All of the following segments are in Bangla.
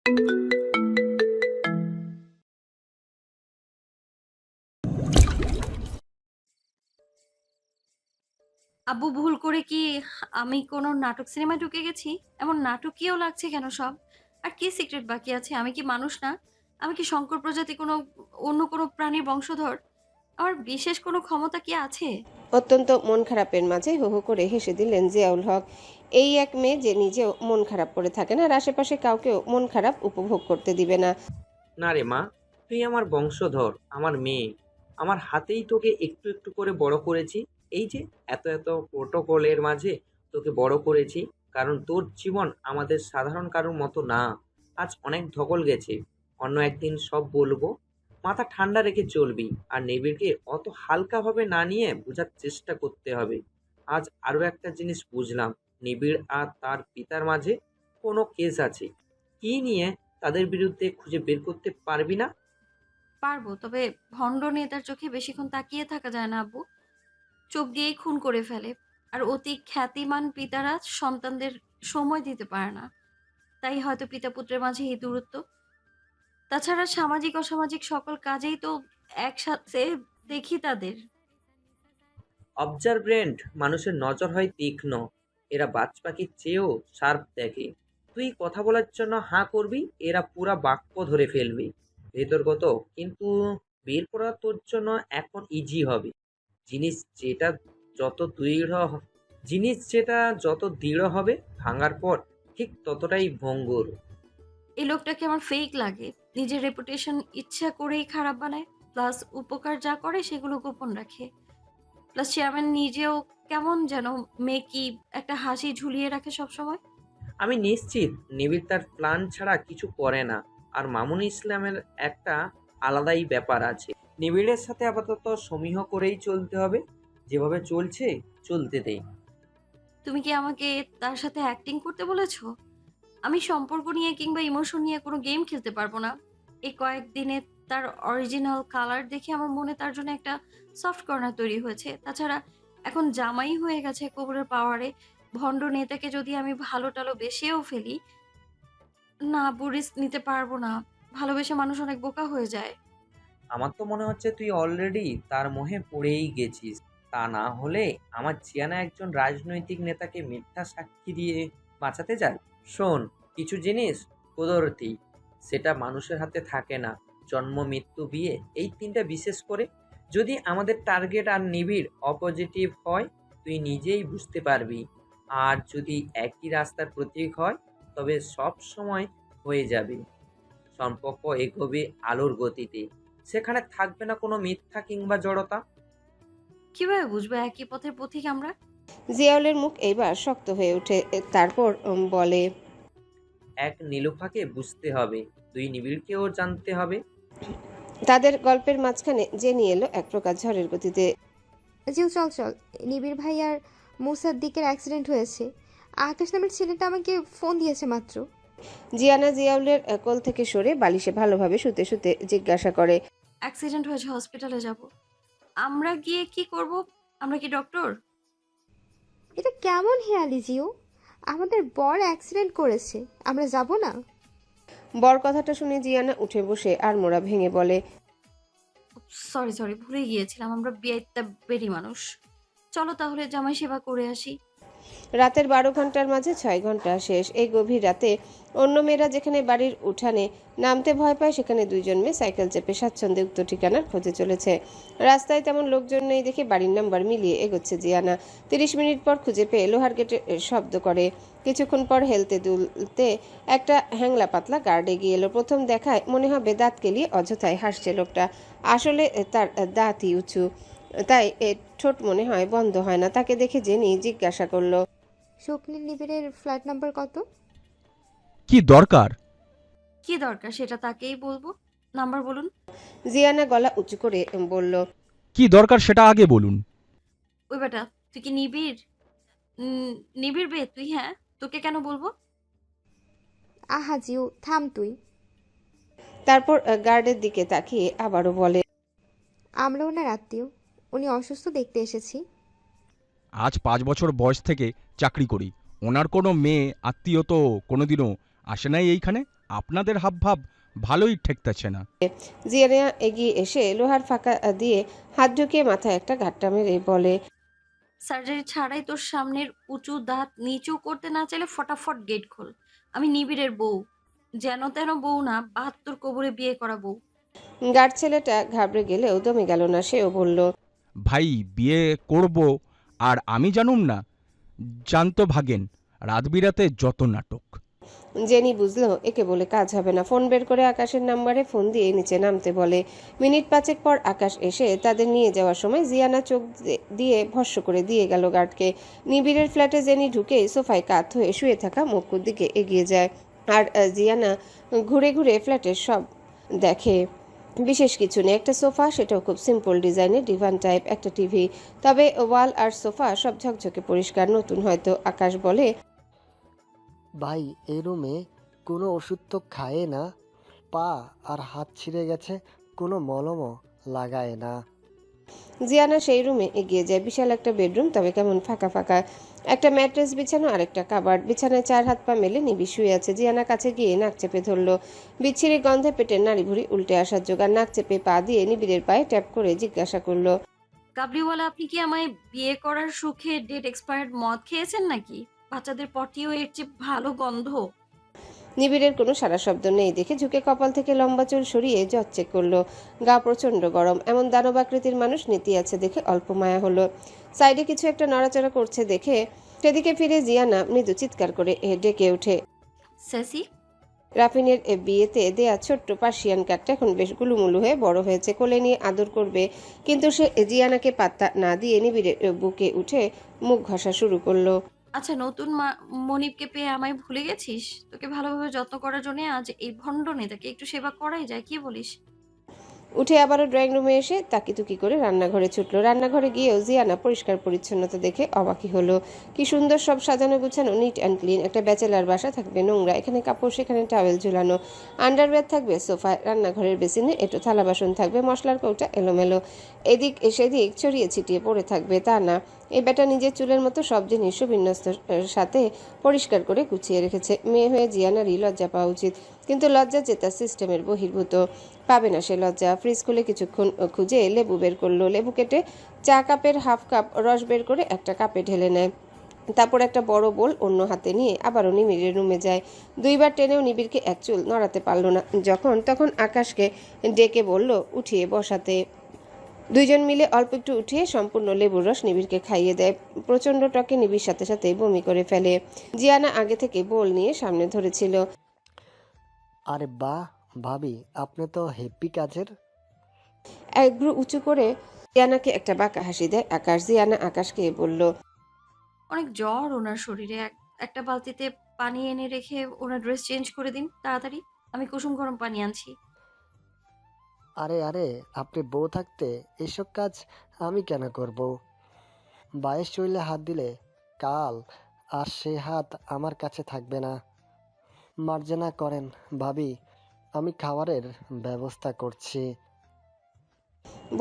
আব্বু ভুল করে কি আমি কোনো নাটক সিনেমায় ঢুকে গেছি? এমন নাটকীয় লাগছে কেন সব? আর কি সিক্রেট বাকি আছে? আমি কি মানুষ না? আমি কি শঙ্কর প্রজাতি অন্য কোনো প্রাণীর বংশধর? আমার বিশেষ কোনো ক্ষমতা কি আছে? অত্যন্ত মন খারাপের মাঝে হো হো করে হেসে দিলেন জিয়াউল হক। এই এক মেয়ে যে নিজেও মন খারাপ করে থাকে না, আর আশেপাশে কাউকেও মন খারাপ উপভোগ করতে দিবে না। না রে মা, তুই আমার বংশধর, আমার মেয়ে। আমার হাতেই তোকে একটু একটু করে বড় করেছি। এই যে এত এত প্রোটোকলের মাঝে তোকে বড় করেছি, কারণ তোর জীবন আমাদের সাধারণ কারোর মতো না। আজ অনেক ধকল গেছে, অন্য একদিন সব বলবো। মাথা ঠান্ডা রেখে চলবি, আর নিবিড়কে অত হালকাভাবে না নিয়ে বোঝার চেষ্টা করতে হবে। আজ আরও একটা জিনিস বুঝলাম, নিবিড় আর তার পিতার মাঝে কোনো কেস আছে। কি নিয়ে তাদের বিরুদ্ধে খুঁজে বের করতে পারবি না? পারবো, তবে ভণ্ড নেতার চোখে বেশিক্ষণ তাকিয়ে থাকা যায় না আব্বু। চোখ দিয়েই খুন করে ফেলে। আর অতি খ্যাতিমান পিতারা সন্তানদের সময় দিতে পারে না। তাই হয়তো পিতা-পুত্রের মাঝে এই দূরত্ব। তাছাড়া সামাজিক অসামাজিক সকল কাজেই তো একসাথে দেখি তাদের। অবজারভেন্ট মানুষের নজর হয় তীক্ষ্ণ, এরা বাজ পাখির চেয়েও শার্প দেখে। তুই কথা বলার জন্য হাঁ করবি, এরা পুরা বাক্য ধরে ফেলবি ভেতরগত। কিন্তু বের করা তোর জন্য এখন ইজি হবে। জিনিস যেটা যত দৃঢ় হ- জিনিস যেটা যত দৃঢ় হবে, ভাঙার পর ঠিক ততটাই ভঙ্গুর। এই লোকটাকে আমার ফেক লাগে। নিজের রেপুটেশন ইচ্ছা করেই খারাপ বানায়। প্লাস উপকার যা করে সেগুলো গোপন রাখে। প্লাস চেয়ারম্যান নিজেও কেমন যেন মেকি একটা হাসি ঝুলিয়ে রাখে সবসময়। আমি নিশ্চিত নিবিড় তার প্ল্যান ছাড়া কিছু করে না। আর মামুন ইসলামের একটা আলাদাই ব্যাপার আছে। নিবিড়ের সাথে আপাতত সমীহ করেই চলতে হবে, যেভাবে চলছে চলতে দেই। তুমি কি আমাকে তার সাথে অ্যাক্টিং করতে বলেছো? আমি সম্পর্ক নিয়ে কিংবা ইমোশন নিয়ে কোনো গেম খেলতে পারবো না। এই কয়েকদিনে তার অরিজিনাল কালার দেখে আমার মনে তার জন্য একটা সফট কর্নার তৈরি হয়েছে। তাছাড়া এখন জামাই হয়ে গেছে কবুলের পাওয়ারে। ভণ্ড নেতাকে যদি আমি ভালো-টালো বেসেও ফেলি, না আব্বু রিস্ক নিতে পারবো না। ভালোবেসে মানুষ অনেক বোকা হয়ে যায়। আমার তো মনে হচ্ছে তুই অলরেডি তার মোহে পড়েই গেছিস। তা না হলে আমার জিয়ানা একজন রাজনৈতিক নেতাকে মিথ্যা সাক্ষী দিয়ে বাঁচাতে যায়? শোন, কিছু জিনিস কুদরতি, সেটা মানুষের হাতে থাকে না। জন্ম, মৃত্যু, বিয়ে, এই তিনটা বিশেষ করে। যদি আমাদের টার্গেট আর নিবিড় অপজিটিভ হয়, তুই নিজেই বুঝতে পারবি। আর যদি একই রাস্তার প্রতীক হয়, তবে সব সময় হয়ে যাবে। সম্পর্ক এগোবে আলোর গতিতে। সেখানে থাকবে না কোনো মিথ্যা কিংবা জড়তা। কিভাবে বুঝবো একই পথের পথিক আমরা? জিয়াউলের মুখ এইবার শক্ত হয়ে ওঠে। তারপর বলে, এক নীলুফাকে বুঝতে হবে, দুই নিবিড়কেও জানতে হবে। তাদের গল্পের মাঝখানে জেনি এলো এক প্রকার ঝড়ের গতিতে। জিও চল চল, নিবিড় ভাই আর মুসাদ্দিকের অ্যাক্সিডেন্ট হয়েছে। আকাশ নামের ছেলেটা আমাকে ফোন দিয়েছে মাত্র। জিয়ানা জিয়াউলের কোল থেকে সরে বালিশে ভালোভাবে শুতে শুতে জিজ্ঞাসা করে, অ্যাক্সিডেন্ট হয়েছে, হসপিটালে যাব। আমরা গিয়ে কি করব? আমরা কি ডক্টর? এটা কেমন হেয়ালি জিও? আমাদের বর অ্যাক্সিডেন্ট করেছে, আমরা যাব না? বর কথাটা শুনে জিয়ানা উঠে বসে আড়মোড়া ভেঙে বলে, সরি সরি, ভুলে গিয়েছিলাম আমরা বিয়েতে বেরি মানুষ। চলো তাহলে জামাই সেবা করে আসি। রাতের 12 ঘন্টার মাঝে 6 ঘন্টা শেষ। এই গভীর রাতে অন্য মেয়েরা যেখানে বাড়ির উঠানে নামতে ভয় পায়, সেখানে দুইজন মেয়ে সাইকেল চেপে স্বাচ্ছন্দ্যে উক্ত ঠিকানার খোঁজে চলেছে। রাস্তায় তেমন লোকজন নেই দেখে বাড়ির নাম্বার মিলিয়ে এগোচ্ছে জিয়ানা। 30 মিনিট পর খুঁজে পেয়ে লোহার গেটে শব্দ করে। কিছুক্ষণ পর হেলতে দুলতে একটা হ্যাংলা পাতলা গার্ড এগিয়ে এলো। প্রথম দেখায় মনে হবে দাঁত কেলিয়ে অযথায় হাসছে লোকটা। আসলে তার দাঁতই উঁচু, তাই ঠোঁট মনে হয় বন্ধ হয় না। তাকে দেখে জেনি জিজ্ঞাসা করলো, স্বপ্নের নিবিড়ের ফ্ল্যাট নাম্বার কত? কি দরকার? কি দরকার সেটা তাকেই বলবো। নাম্বার বলুন। জিয়ানা গলা উঁচু করে বলল, কি দরকার সেটা আগে বলুন। ওই বেটা, তুই কি নিবিড়? নিবিড় বে তুই? হ্যাঁ, তোকে কেন বলবো? আহা জিও থাম তুই। তারপর গার্ডের দিকে তাকিয়ে আবারও বলে, আমরা ওনার আত্মীয়, উনি অসুস্থ, দেখতে এসেছি। আজ 5 বছর বয়স থেকে চাকরি করি, ওনার কোনো মেয়ে আত্মীয় তো কোনোদিনও আসে নাই এইখানে। আপনাদের হাবভাব ভালোই ঠেকতেছে না। জিয়ানা এগিয়ে এসে লোহার ফাঁকা দিয়ে হাত ঢুকিয়ে মাথায় একটা ঘাট্টা মেরে বলে, সার্জারি ছাড়াই তোর সামনের উঁচু দাঁত নিচু করতে না চাইলে ফটাফট গেট খোল। আমি নিবিড়ের বউ, যেন তেন বউ না, ৭২ কবরে বিয়ে করা বউ। গার্ড ছেলেটা ঘাবড়ে গেলেও দমে গেল না, সেও বলল, ভাই বিয়ে করব আর আমি জানুম না? জানতো ভাগেন, রাত বিরাতে যত নাটক। জেনি বুঝলো একে বলে কাজ হবে না। ফোন বের করে আকাশের নাম্বারে ফোন দিয়ে নিচে নামতে বলে। মিনিট ৫ পর আকাশ এসে তাদের নিয়ে যাওয়ার সময় জিয়ানা চোখ দিয়ে ভস্ম করে দিয়ে গেল গার্ডকে। নিবিড়ের ফ্ল্যাটে জেনি ঢুকে সোফায় কাত হয়ে শুয়ে থাকা মুক্কুর দিকে এগিয়ে যায়। আর জিয়ানা ঘুরে ঘুরে ফ্ল্যাটের সব দেখে। বিশেষ কিছু নেই, একটা সোফা, সেটাও খুব সিম্পল ডিজাইনের, ডিভান টাইপ, একটা টিভি। তবে ওয়াল আর সোফা সব ঝকঝকে পরিষ্কার, নতুন হয়তো। আকাশ বলে, ভাই এই রুমে কোনো ওষুধ তো খায় না, পা আর হাত ছিঁড়ে গেছে, কোনো মলমও লাগায় না। জিয়ানা সেই রুমে এগিয়ে যায়। বিশাল একটা বেডরুম, তবে কেমন ফাঁকা ফাঁকা। একটা ম্যাট্রেস বিছানো আর একটা কাবার্ড। বিছানায় ৪ হাত পা মেলে নিবিড় শুয়ে আছে। জিয়ানা কাছে গিয়ে নাক চেপে ধরল। বিচ্ছিরি গন্ধে পেটের নাড়ি ভুড়ি উল্টে আসার জোগাড়। নাক চেপে পা দিয়ে নিবিড়ের পায়ে ট্যাপ করে জিজ্ঞাসা করলো, কাবলিওয়ালা, আপনি কি আমায় বিয়ে করার সুখে ডেট এক্সপায়ার্ড মদ খেয়েছেন নাকি? বাচ্চাদের পটিও এর চেয়ে ভালো গন্ধ। নিবিড়ের কোনো সারা শব্দ নেই দেখে ঝুঁকে কপাল থেকে লম্বা চুল সরিয়ে জজ চেক করলো। গা প্রচণ্ড গরম। এমন দানবাকৃতির মানুষ নীতি আছে দেখে অল্প মায়া হলো। সাইডে কিছু একটা নড়াচড়া করছে দেখে সেদিকে ফিরে জিয়ানা মৃদু চিৎকার করে ডেকে ওঠে। সেসি, রাফিনের বিয়েতে দেয়া ছোট্ট পার্সিয়ান ক্যাটটা এখন বেশ গুলুমুলু হয়ে বড় হয়েছে। কোলে নিয়ে আদর করবে, কিন্তু সে জিয়ানাকে পাত্তা না দিয়ে নিবিড়ের বুকে উঠে মুখ ঘষা শুরু করলো। আচ্ছা, নতুন মনিবকে পেয়ে আমায় ভুলে গেছিস? তোকে ভালোভাবে যত্ন করার জন্য আজ এই ভণ্ড নেতাকে একটু সেবা করাই যায়, কি বলিস? উঠে আবারও ড্রয়িং রুমে এসে তাকিতুকি করে রান্নাঘরে ছুটল। রান্নাঘরে গিয়েও জিয়ানা পরিষ্কার পরিচ্ছন্নতা দেখে অবাকই হলো। কি সুন্দর সব সাজানো গুছানো, নিট অ্যান্ড ক্লিন। একটা ব্যাচেলার বাসা থাকবে নোংরা, এখানে কাপড় সেখানে টাওয়েল ঝুলানো। আন্ডারওয়্যার থাকবে সোফায়, রান্নাঘরের বেসিনে এটো থালা বাসন থাকবে, মশলার কৌটা এলোমেলো এদিক সেদিক ছড়িয়ে ছিটিয়ে পড়ে থাকবে। তা না, এই বেটা নিজের চুলের মতো সব জিনিস সুবিন্যস্ত সাথে পরিষ্কার করে গুছিয়ে রেখেছে। মেয়ে হয়ে জিয়ানারই লজ্জা পাওয়া উচিত, কিন্তু লজ্জা যে তার সিস্টেমের বহির্ভূত। পাবে না সে লজ্জা। ফ্রিজ খুলে কিছুক্ষণ খুঁজে লেবু বের করলো। লেবু কেটে চা কাপের হাফ কাপ রস বের করে একটা কাপে ঢেলে নেয়। তারপর একটা বড় বোল অন্য হাতে নিয়ে আবারও নিবিড়ের রুমে যায়। ২বার টেনেও নিবিড়কে এক চুল নড়াতে পারল না। তখন আকাশকে ডেকে বলল উঠিয়ে বসাতে। দুইজন মিলে অল্প একটু উঠিয়ে সম্পূর্ণ লেবুর রস নিবিড়কে খাইয়ে দেয়। প্রচণ্ড টকে নিবিড় সাথে সাথে বমি করে ফেলে। জিয়ানা আগে থেকে বোল নিয়ে সামনে ধরেছিল। আরে বাহ ভাবি, আপনি তো হেব্বি কাজের। একব্রু উঁচু করে জিয়ানাকে একটা বাঁকা হাসি দেয় আকাশ। জিয়ানা আকাশকে বলল, অনেক জ্বর ওনার শরীরে। একটা বালতিতে পানি এনে রেখে ওনার ড্রেস চেঞ্জ করে দিন তাড়াতাড়ি। আমি কুসুম গরম পানি আনছি। আরে আরে, আপনি বউ থাকতে এসব কাজ আমি কেন করব? বায়ের শরীরে হাত দিলে কাল আর সে হাত আমার কাছে থাকবে না। মার্জনা করেন ভাবি, আমি খাবারের ব্যবস্থা করছি।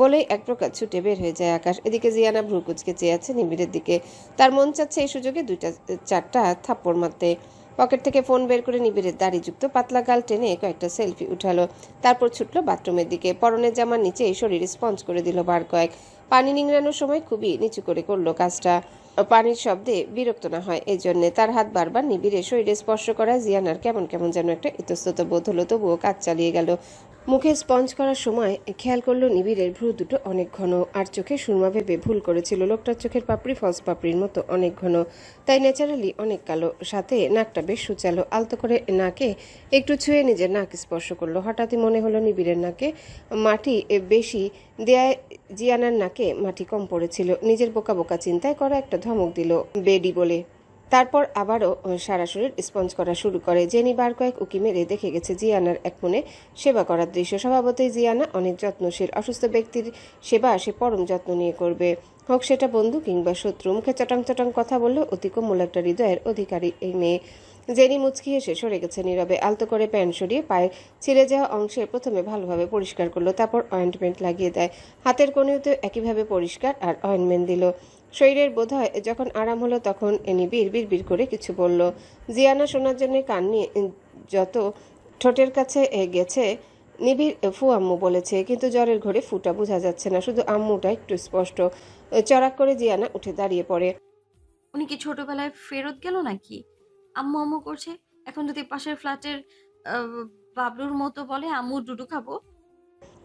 বলেই এক প্রকার ছুটে বের হয়ে যায় আকাশ। এদিকে জিয়ানা ভ্রু কুচকে চেয়ে আছে নিবিড়ের দিকে। তার মন চাচ্ছে এই সুযোগে ২-৪টা থাপ্পড় মারতে। পকেট থেকে ফোন বের করে নিবিড়ের দাড়িযুক্ত পাতলা গাল টেনে কয়েকটা সেলফি উঠালো। তারপর ছুটলো বাথরুমের দিকে। পরনের জামার নিচে শরীর স্পঞ্জ করে দিল বার কয়েক। পানি নিংড়ানোর সময় খুবই নিচু করে করলো কাজটা, পানির শব্দে বিরক্ত না হয় এই জন্যে। তার হাত বারবার নিবিড়ের শরীরে স্পর্শ করা জিয়ানার কেমন কেমন যেন একটা ইতস্তত বোধ হলো, তবুও কাজ চালিয়ে গেল। মুখে স্পঞ্জ করার সময় খেয়াল করলো নিবিড়ের ভ্রু দুটো অনেক ঘন, আর চোখে সুরমা ভেবে ভুল করেছিল। লোকটার চোখের পাপড়ি ফলস পাপড়ির মতো অনেক ঘন, তাই ন্যাচারালি অনেক কালো। সাথে নাকটা বেশ সুচালো। আলতো করে নাকে একটু ছুঁয়ে নিজের নাক স্পর্শ করলো। হঠাৎই মনে হলো নিবিড়ের নাকে মাটি বেশি দেয়ায় জিয়ানার নাকে মাটি কম পড়েছিল। নিজের বোকা বোকা চিন্তায় করা একটা ধমক দিল বেডি বলে। তারপর আবারও সারা শরীর স্পঞ্জ করা শুরু করে। জেনি বার কয়েক উকি মেরে দেখে গেছে জিয়ানার এক মনে সেবা করার দৃশ্য। স্বভাবতই জিয়ানা অনেক যত্নশীল। অসুস্থ ব্যক্তির সেবা সে পরম যত্ন নিয়ে করবে, হোক সেটা বন্ধু কিংবা শত্রু। মুখে চটাং চটাং কথা বললেও অতি কোমল একটা হৃদয়ের অধিকারী এই মেয়ে। জেনি মুচকি এসে সরে গেছে নীরবে। আলতো করে প্যান্ট সরিয়ে পায়ের ছিঁড়ে যাওয়া অংশে প্রথমে ভালোভাবে পরিষ্কার করলো, তারপর অয়েন্টমেন্ট লাগিয়ে দেয়। হাতের কোণেও একইভাবে পরিষ্কার আর অয়েন্টমেন্ট দিল। শরীরের বোধহয় যখন আরাম হলো তখন নিবিড় বিড়বিড় করে কিছু বলল। জিয়ানা শোনার জন্য কান নিয়ে যত ঠোঁটের কাছে গেছে। নিবিড় ফু আম্মু বলেছে, কিন্তু জ্বরের ঘোরে ফুটা বোঝা যাচ্ছে না, শুধু আম্মুটা একটু স্পষ্ট। চড়াক করে জিয়ানা উঠে দাঁড়িয়ে পড়ে। উনি কি ছোটবেলায় ফেরত গেল নাকি? আম্মু আম্মু করছে। এখন যদি পাশের ফ্ল্যাটের বাবলুর মতো বলে আম্মু ডুডু খাবো।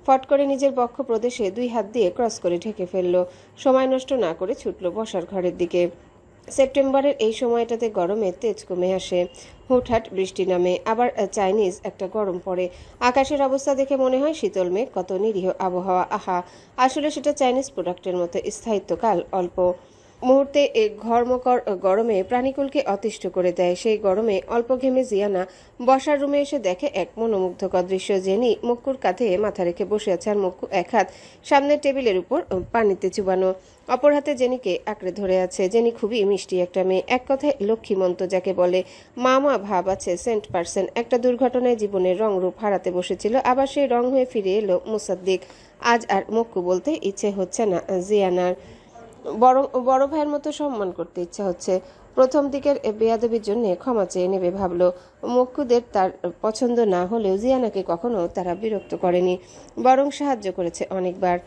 ফট করে নিজের বক্ষ প্রদেশে 2 হাত দিয়ে ক্রস করে ঢেকে ফেলল। সময় নষ্ট না করে ছুটল বসার ঘরের দিকে। সেপ্টেম্বরের এই সময়টাতে গরমে তেজ কমে আসে। হুটহাট বৃষ্টি নামে, আবার চাইনিজ একটা গরম পড়ে। আকাশের অবস্থা দেখে মনে হয় শীতল মেঘ, কত নিরীহ আবহাওয়া। আহা, আসলে সেটা চাইনিজ প্রোডাক্টের মতো, স্থায়িত্বকাল অল্প। মুহূর্তে ঘর্মকর গরমে প্রাণীকুলকে অতিষ্ঠ করে দেয়। সেই গরমে অল্প ঘেমে জিয়ানা বসার রুমে এসে দেখে এক মনোমুগ্ধকর দৃশ্য। জেনি মক্কুর কাঁধে মাথা রেখে বসে আছে, আর মক্কু এক হাত সামনের টেবিলের উপর পানিতে চুবানো, অপর হাতে জেনিকে আঁকড়ে ধরে আছে। জেনি খুবই মিষ্টি একটা মেয়ে, এক কথায় লক্ষ্মীমন্ত যাকে বলে। মা মা ভাব আছে, সেন্ট পার্সেন্ট। একটা দুর্ঘটনায় জীবনের রং রূপ হারাতে বসেছিল, আবার সেই রং হয়ে ফিরে এলো মুসাদ্দিক। আজ আর মক্কু বলতে ইচ্ছে হচ্ছে না জিয়ানার, বরং বড় ভাইয়ের মতো সম্মান করতে ইচ্ছা হচ্ছে। প্রথম দিকের বেয়াদবির জন্য ক্ষমা চেয়ে নেবে ভাবলো। মক্কুদের তার পছন্দ না হলেও জিয়ানাকে কখনো তারা বিরক্ত করেনি, বরং সাহায্য করেছে অনেকবার।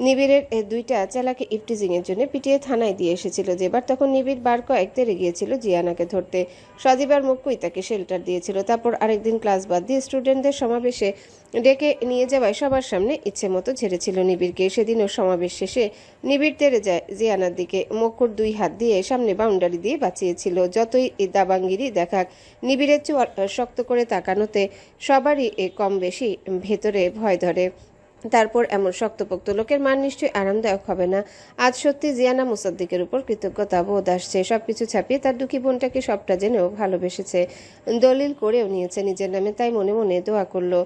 নিবিড়ের 2টা চেলাকে ইফটিজিংয়ের জন্য পিটিয়ে থানায় দিয়ে এসেছিল যেবার, তখন নিবিড় বার কয়েক তেড়ে গিয়েছিল জিয়ানাকে ধরতে। সজীবার মক্কুই তাকে শেল্টার দিয়েছিল। তারপর আরেকদিন ক্লাস বাদ দিয়ে স্টুডেন্টদের সমাবেশে ডেকে নিয়ে যাওয়ায় সবার সামনে ইচ্ছে মতো ঝেড়েছিল নিবিড়কে। সেদিনও সমাবেশ শেষে নিবিড় তেড়ে যায় জিয়ানার দিকে। মক্কুর 2 হাত দিয়ে সামনে বাউন্ডারি দিয়ে বাঁচিয়েছিল। যতই দাবাঙ্গিরি দেখাক, নিবিড়ের চোয়াল শক্ত করে তাকানোতে সবারই কম বেশি ভেতরে ভয় ধরে। তারপর এমন শক্তপোক্ত লোকের মান নিশ্চয়ই আরামদায়ক হবে না। আজ সত্যি জিয়ানা মুসাদ্দিকের উপর কৃতজ্ঞতা বোধ আসছে। সবকিছু ছাপিয়ে তার দুঃখী বোনটাকে সবটা জেনেও ভালোবেসেছে, দলিল করেও নিয়েছে নিজের নামে। তাই মনে মনে দোয়া করলো,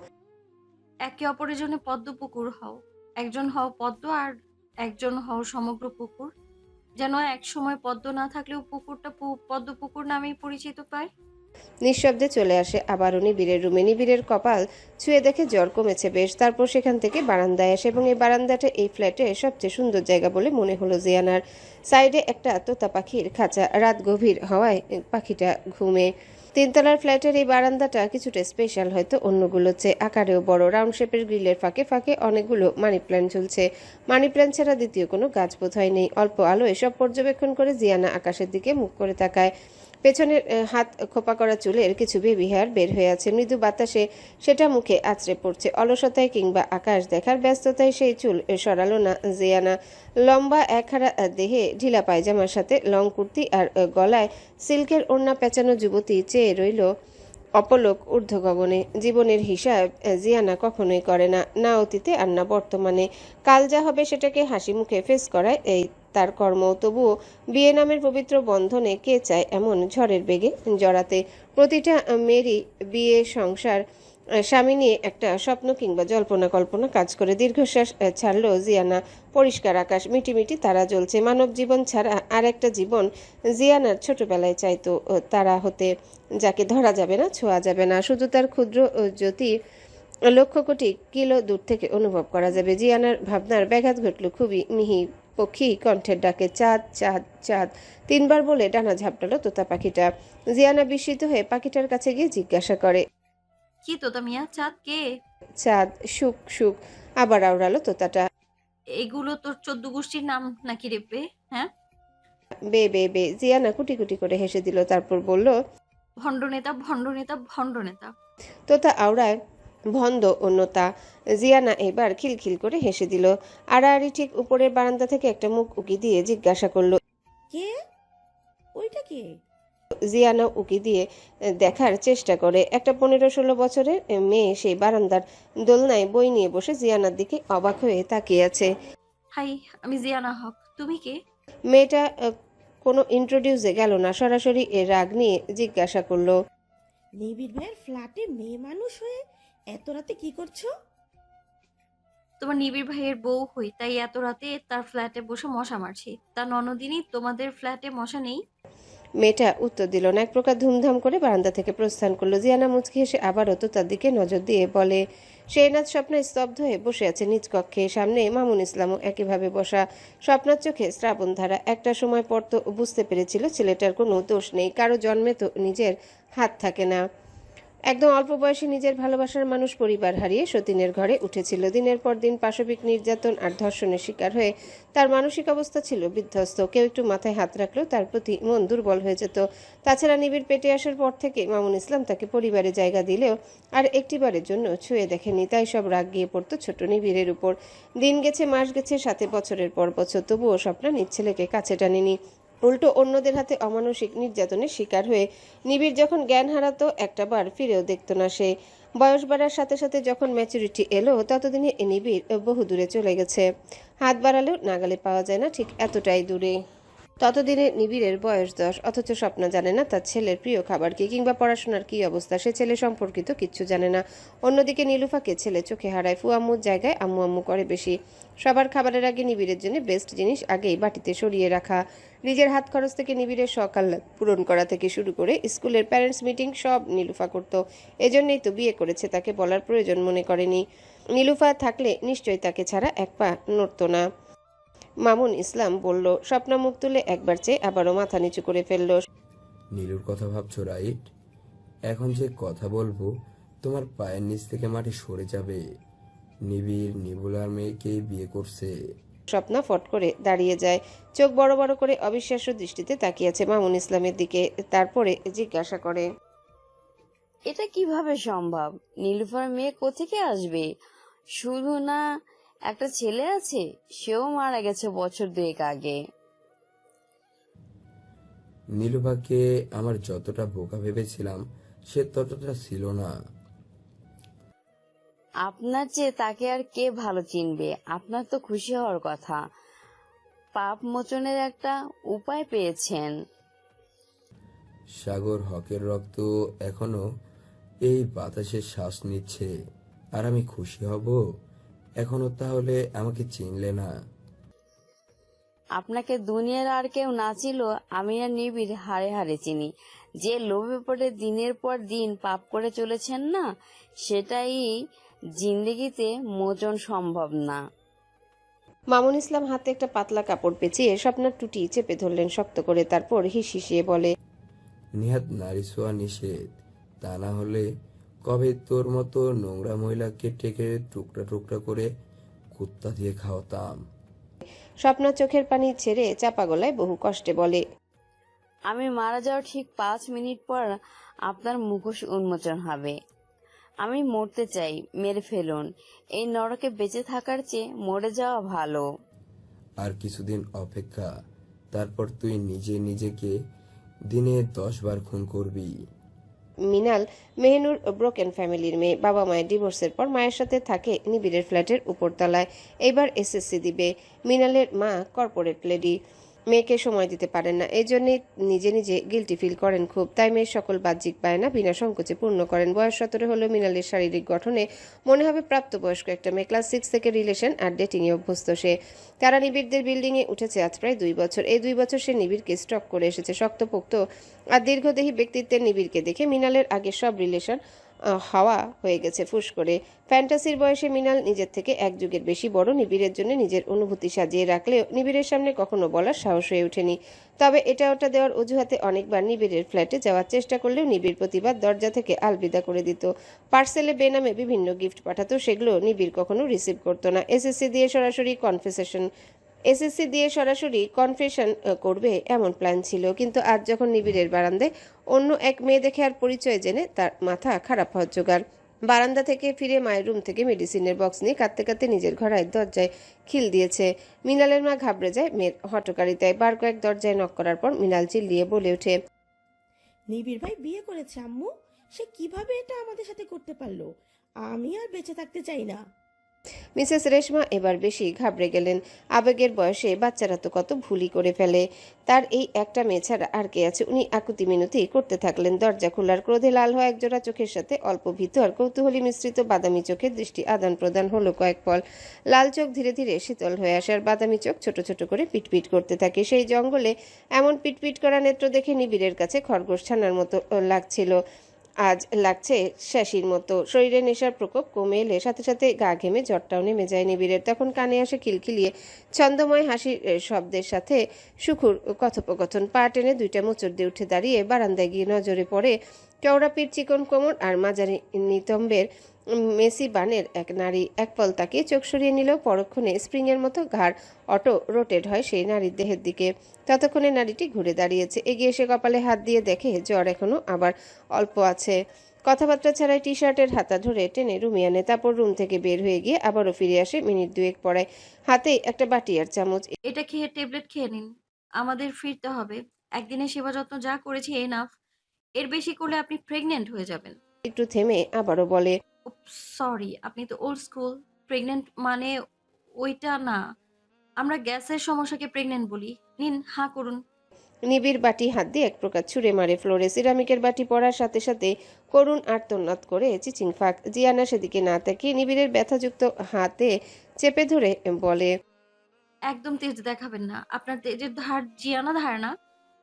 একে অপরের জন্য পদ্ম পুকুর হও। একজন হও পদ্ম আর একজন হও সমগ্র পুকুর। যেন এক সময় পদ্ম না থাকলেও পুকুরটা পদ্ম পুকুর নামেই পরিচিত পায়। নিঃশব্দে চলে আসে আবারও নিবিড়ের রুমে। নিবিড়ের কপাল ছুঁয়ে দেখে জ্বর কমেছে বেশ। তারপর সেখান থেকে বারান্দায় আসে, এবং এই বারান্দাটা এই ফ্ল্যাটে সবচেয়ে সুন্দর জায়গা বলে মনে হলো জিয়ানার। সাইডে একটা তোতা পাখির খাঁচা, রাত গভীর হওয়ায় পাখিটা ঘুমে। 3তলার ফ্ল্যাটের এই বারান্দাটা কিছুটা স্পেশাল, হয়তো অন্যগুলোর চেয়ে। আকারেও বড়, রাউন্ড শেপের গ্রিলের ফাঁকে ফাঁকে অনেকগুলো মানি প্ল্যান্ট ঝুলছে। মানি প্ল্যান্ট ছাড়া দ্বিতীয় কোনো গাছ বোধহয় নেই। অল্প আলো এসব পর্যবেক্ষণ করে জিয়ানা আকাশের দিকে মুখ করে তাকায়। পেছনের হাত খোপা করা চুলের কিছু বেবি হেয়ার বের হয়ে আছে, মৃদু বাতাসে সেটা মুখে আছড়ে পড়ছে। অলসতায় কিংবা আকাশ দেখার ব্যস্ততায় সেই চুল সরালো না জিয়ানা। লম্বা একহারা দেহে ঢিলা পায়জামার সাথে লং কুর্তি আর গলায় সিল্কের ওড়না পেঁচানো যুবতী চেয়ে রইল অপলোক ঊর্ধ্ব গগনে। জীবনের হিসাব জিয়ানা কখনোই করে না, না অতীতে আর না বর্তমানে। কাল যা হবে সেটাকে হাসি মুখে ফেস করায় এই তার কর্ম। তবুও বিয়ে নামের পবিত্র বন্ধনে কে চায় এমন ঝড়ের বেগে জড়াতে? প্রতিটা মেয়েরই বিয়ে, সংসার, স্বামী নিয়ে একটা স্বপ্ন কিংবা জল্পনা কল্পনা কাজ করে। দীর্ঘশ্বাস ছাড়ল জিয়ানা। পরিষ্কার আকাশ, মিটিমিটি তারা জ্বলছে। মানব জীবন ছাড়া আর একটা জীবন জিয়ানার ছোটবেলায় চাইতো তারা হতে, যাকে ধরা যাবে না, ছোঁয়া যাবে না, শুধু তার ক্ষুদ্র জ্যোতি লক্ষ কোটি কিলো দূর থেকে অনুভব করা যাবে। জিয়ানার ভাবনার ব্যাঘাত ঘটল খুবই মিহি পক্ষী কণ্ঠের ডাকে। চাঁদ চাঁদ চাঁদ 3বার বলে ডানা ঝাপটালো তোতা পাখিটা। জিয়ানা বিস্মিত হয়ে পাখিটার কাছে গিয়ে জিজ্ঞাসা করে, কি তোতা মিয়া, চাঁদ কে? চাঁদ সুখ সুখ। আবার আওড়ালো তোতাটা। এগুলো তোর 14 গোষ্ঠীর নাম নাকি রে বে? হ্যাঁ, বে বে বে। জিয়ানা কুটি কুটি করে হেসে দিল, তারপর বলল, ভণ্ড নেতা ভণ্ড নেতা ভণ্ড নেতা। তোতা আওড়ায় ভন্দ অন্যতা। জিয়ানা এবার খিলখিল করে হেসে দিল। আড়াআড়ি ঠিক উপরের বারান্দা থেকে একটা মুখ উকি দিয়ে জিজ্ঞাসা করলো, কে? ওইটা কে? জিয়ানা উকি দিয়ে দেখার চেষ্টা করে। একটা 15-16 বছরের মেয়ে সেই বারান্দার দোলনায় বই নিয়ে বসে জিয়ানার দিকে অবাক হয়ে তাকিয়ে আছে। হাই, আমি জিয়ানা হক। তুমি কে? মেয়েটা কোনো ইন্ট্রোডিউসে গেল না, সরাসরি রাগ নিয়ে জিজ্ঞাসা করলো, নিবিড় ভাইয়ের ফ্ল্যাটে মেয়ে মানুষ হয়ে এত রাতে কি করছো? তোমার নিবিড় ভাইয়ের বউ হই, তাই এত রাতে তার ফ্ল্যাটে বসে মশা মারছি। তা ননদিনী, তোমাদের ফ্ল্যাটে মশা নেই? মেয়েটা উত্তর দিল না, এক প্রকার ধুমধাম করে বারান্দা থেকে প্রস্থান করলো। জিয়ানা মুচকি হেসে আবারও তো তার দিকে নজর দিয়ে বলে, শেহনাজ স্বপ্নে স্তব্ধ হয়ে বসে আছে নিজ কক্ষে। সামনে মামুন ইসলামও একইভাবে বসা, স্বপ্নার চোখে শ্রাবণধারা। একটা সময় পর তো বুঝতে পেরেছিল ছেলেটার কোনো দোষ নেই, কারো জন্মে তো নিজের হাত থাকে না। একদম অল্প বয়সে নিজের ভালোবাসার মানুষ পরিবার হারিয়ে সতীনের ঘরে উঠেছিল। দিনের পর দিন পাশবিক নির্যাতন আর ধর্ষণের শিকার হয়ে তার মানসিক অবস্থা ছিল বিধ্বস্ত। কেউ একটু মাথায় হাত রাখলেও তার প্রতি মন দুর্বল হয়ে যেত। তাছাড়া নিবিড় পেটে আসার পর থেকে মামুন ইসলাম তাকে পরিবারে জায়গা দিলেও আর একটিবারের জন্য ছুঁয়ে দেখেনি। তাই সব রাগ গিয়ে পড়তো ছোট নিবিড়ের উপর। দিন গেছে, মাস গেছে, সাথে বছরের পর বছর, তবুও স্বপ্না নিজ ছেলেকে কাছে টানেনি। উল্টো অন্যদের হাতে অমানসিক নির্যাতনের শিকার হয়ে নিবিড় যখন জ্ঞান হারাতো একটা বার ফিরেও দেখতো না সে। বয়স বাড়ার সাথে সাথে যখন ম্যাচুরিটি এলো ততদিনে নিবিড় বহু দূরে চলে গেছে। হাত বাড়ালেও নাগালে পাওয়া যায় না ঠিক এতটাই দূরে। ততদিনে নিবিড়ের বয়স 10, অথচ স্বপ্না জানে না তার ছেলের প্রিয় খাবার কি কিংবা পড়াশোনার কি অবস্থা। সে ছেলে সম্পর্কিত কিচ্ছু জানে না। অন্যদিকে নীলুফাকে ছেলে চোখে হারায়। ফুয়াম্মুর জায়গায় আম্মু আম্মু করে বেশি। সবার খাবারের আগে নিবিড়ের জন্য বেস্ট জিনিস আগেই বাটিতে সরিয়ে রাখা। নিজের হাত খরচ থেকে নিবিড়ের শখ আহ্লাদ পূরণ করা থেকে শুরু করে স্কুলের প্যারেন্টস মিটিং সব নীলুফা করত। এজন্যই তো বিয়ে করেছে, তাকে বলার প্রয়োজন মনে করেনি। নীলুফা থাকলে নিশ্চয়ই তাকে ছাড়া এক পা নড়ত না। মামুন ইসলাম বলল। স্বপ্না মুখ তুলে একবার চেয়ে আবারও মাথা নিচু করে ফেলল। নীলুর কথা ভাবছো রাইট? এখন যে কথা বলবো তোমার পায়ের নিচ থেকে মাটি সরে যাবে। নিবিড় নিবুলার মেয়েকেই বিয়ে করছে। স্বপ্না ফট করে দাঁড়িয়ে যায়। চোখ বড় বড় করে অবিশ্বাস্য দৃষ্টিতে তাকিয়ে আছে মামুন ইসলামের দিকে। তারপরে জিজ্ঞাসা করে, এটা কিভাবে সম্ভব? নীলুফার মেয়ে কোত্থেকে আসবে? শুধু না একটা ছেলে আছে, সেও মারা গেছে বছর 2 আগে। নীলুভাকে আমার যতটা বোকা ভেবেছিলাম সে ততটা ছিল না। আপনার চেয়ে তাকে আর কে ভালো চিনবে? আপনার তো খুশি হওয়ার কথা, পাপ মোচনের একটা উপায় পেয়েছেন। সাগর হকের রক্ত এখনো এই বাতাসে শ্বাস নিচ্ছে, আর আমি খুশি হব এখনো? তাহলে আমাকে চিনলে না। আপনাকে দুনিয়ার আর কেউ না ছিল, আমি আর নিবিড় হাড়ে হাড়ে চিনি। যে লোভে পড়ে দিনের পর দিন পাপ করে চলেছেন না, সেটাই জিন্দেগিতে মোচন সম্ভব না। মামুন ইসলাম হাতে একটা পাতলা কাপড় পেঁচিয়ে স্বপ্নার টুটি চেপে ধরলেন শক্ত করে। তারপর হিসিয়ে বলে, নিহাত নারী ছোঁয়া নিষেধ, তা না হলে কবে তোর মতো নোংরা মহিলাকে টেকে টুকরা টুকরা করে কুত্তা দিয়ে খাওয়াতাম। স্বপ্না চোখের পানি ছেড়ে চাপা গলায় বহু কষ্টে বলে, আমি মারা যাওয়ার ঠিক 5 মিনিট পর আপনার মুখোশ উন্মোচন হবে। আমি মরতে চাই, মেরে ফেলুন। এই নরকে বেঁচে থাকার চেয়ে মরে যাওয়া ভালো। আর কিছুদিন অপেক্ষা, তারপর তুই নিজে নিজেকে দিনে 10 বার খুন করবি। মিনাল মেহনুর ব্রোকেন ফ্যামিলির মেয়ে। বাবা মায়ের ডিভোর্সের পর মায়ের সাথে থাকে নিবিড়ের ফ্ল্যাটের উপরতলায়। এইবার এসএসসি দিবে। মিনালের মা কর্পোরেট লেডি, মেয়েকে সময় দিতে পারেন না। এই জন্যই নিজে নিজে গিলটি ফিল করেন খুব। তাই মেয়ের সকল বাহ্যিক বায়না বিনা সংকোচে পূর্ণ করেন। বয়স 17 হলেও মিনালের শারীরিক গঠনে মনে হবে প্রাপ্তবয়স্ক একটা মেয়ে। ক্লাস 6 থেকে রিলেশন আর ডেটিংয়ে অভ্যস্ত সে। তারা নিবিড়দের বিল্ডিংয়ে উঠেছে আজ প্রায় 2 বছর। এই 2 বছর সে নিবিড়কে স্টক করে এসেছে। শক্তপোক্ত আর দীর্ঘদেহী ব্যক্তিত্বের নিবিড়কে দেখে মিনালের আগে সব রিলেশন হাওয়া হয়ে গেছে ফুস করে। ফ্যান্টাসির বয়সে মিনাল নিজের থেকে 1 যুগের বেশি বড়। নিবিড়ের জন্য নিজের অনুভূতি সাজিয়ে রাখলেও নিবিড়ের সামনে কখনো বলার সাহস হয়ে ওঠেনি। তবে এটা ওটা দেওয়ার অজুহাতে অনেকবার নিবিড়ের ফ্ল্যাটে যাওয়ার চেষ্টা করলেও নিবিড় প্রতিবার দরজা থেকে আলবিদা করে দিত। পার্সেলে বেনামে বিভিন্ন গিফট পাঠাতো, সেগুলো নিবিড় কখনো রিসিভ করতো না। এসএসসি দিয়ে সরাসরি কনফেশন করবে এমন প্ল্যান ছিল, কিন্তু আজ যখন নিবিড়ের বারান্দায় অন্য এক মেয়ে দেখে আর পরিচয় জেনে তার মাথা খারাপ হওয়ার জোগাড়। বারান্দা থেকে ফিরে মায়ের রুম থেকে মেডিসিনের বক্স নিয়ে কাঁদতে কাঁদতে নিজের ঘরের দরজায় খিল দিয়েছে। মিনালের মা ঘাবড়ে যায় মেয়ের হটকারিতায়। বার কয়েক দরজায় নক করার পর মিনাল চিল্লিয়ে বলে ওঠে, নিবিড় ভাই বিয়ে করেছে আম্মু। সে কিভাবে এটা আমাদের সাথে করতে পারলো? আমি আর বেঁচে থাকতে চাই না। মিসেস রেশমা এবার বেশি ঘাবড়ে গেলেন। আবেগের বয়সে বাচ্চারা তো কত ভুলই করে ফেলে। তার এই একটা মেয়ে ছাড়া আর কে আছে? উনি আকুতি মিনতি করতে থাকলেন। দরজা খোলার ক্রোধে লাল হওয়া একজোড়া চোখের সাথে অল্প ভীত আর কৌতূহলী মিশ্রিত বাদামি চোখের দৃষ্টি আদান প্রদান হলো কয়েক পল। লাল চোখ ধীরে ধীরে শীতল হয়ে আসে আর বাদামি চোখ ছোট ছোট করে পিটপিট করতে থাকে। সেই জঙ্গলে এমন পিটপিট করা নেত্র দেখে নিবিড়ের কাছে খরগোশ ছানার মতো লাগছিল। আজ লাগছে শ্যাসির মতো। শরীরে নেশার প্রকোপ কমে এলে সাথে সাথে গা ঘেমে জ্বরটাও নেমে যায় নিবিড়ের। তখন কানে আসে খিলখিলিয়ে ছন্দময় হাসির শব্দের সাথে সুখুর কথোপকথন। পা টেনে 2টা মোচড় দিয়ে উঠে দাঁড়িয়ে বারান্দায় গিয়ে নজরে পড়ে চওড়া পিঠ, চিকন কোমর আর মাঝারি নিতম্বের মেসি বানের এক নারী। এক পল তাকিয়ে চোখ সরিয়ে নিলেও পরক্ষণে স্প্রিংয়ের মতো ঘাড় অটো রোটেট হয় সেই নারীর দেহের দিকে। ততক্ষণে নারীটি ঘুরে দাঁড়িয়েছে, এগিয়ে এসে কপালে হাত দিয়ে দেখে জ্বর এখনো আবার অল্প আছে। কথাবার্তা ছাড়াই টি শার্টের হাতা ধরে টেনে রুমে আনে, তারপর রুম থেকে বের হয়ে গিয়ে আবারও ফিরে আসে মিনিট দুয়েক পরে, হাতেই একটা বাটি আর চামচ। এটা খেয়ে ট্যাবলেট খেয়ে নিন। আমাদের ফিরতে হবে। একদিনের সেবা যত্ন যা করেছি এনাফ। এর বেশি করলে আপনি প্রেগনেন্ট হয়ে যাবেন। একটু থেমে আবারও বলে, সরি, আপনি তো ওল্ড স্কুল। প্রেগনেন্ট মানে ওইটা না। আমরা গ্যাসের সমস্যাকে প্রেগনেন্ট বলি। নিন, হাঁ করুন। নিবিড় বাটি হাত দিয়ে এক প্রকার ছুঁড়ে মারে ফ্লোরে। সিরামিকের বাটি পড়ার সাথে সাথে করুণ আর্তনাদ করে চিচিং ফাঁক। জিয়ানা সেদিকে না তাকিয়ে নিবিড়ের ব্যথাযুক্ত হাতে চেপে ধরে বলে, একদম তেজ দেখাবেন না। আপনার তেজের ধার জিয়ানা ধার না।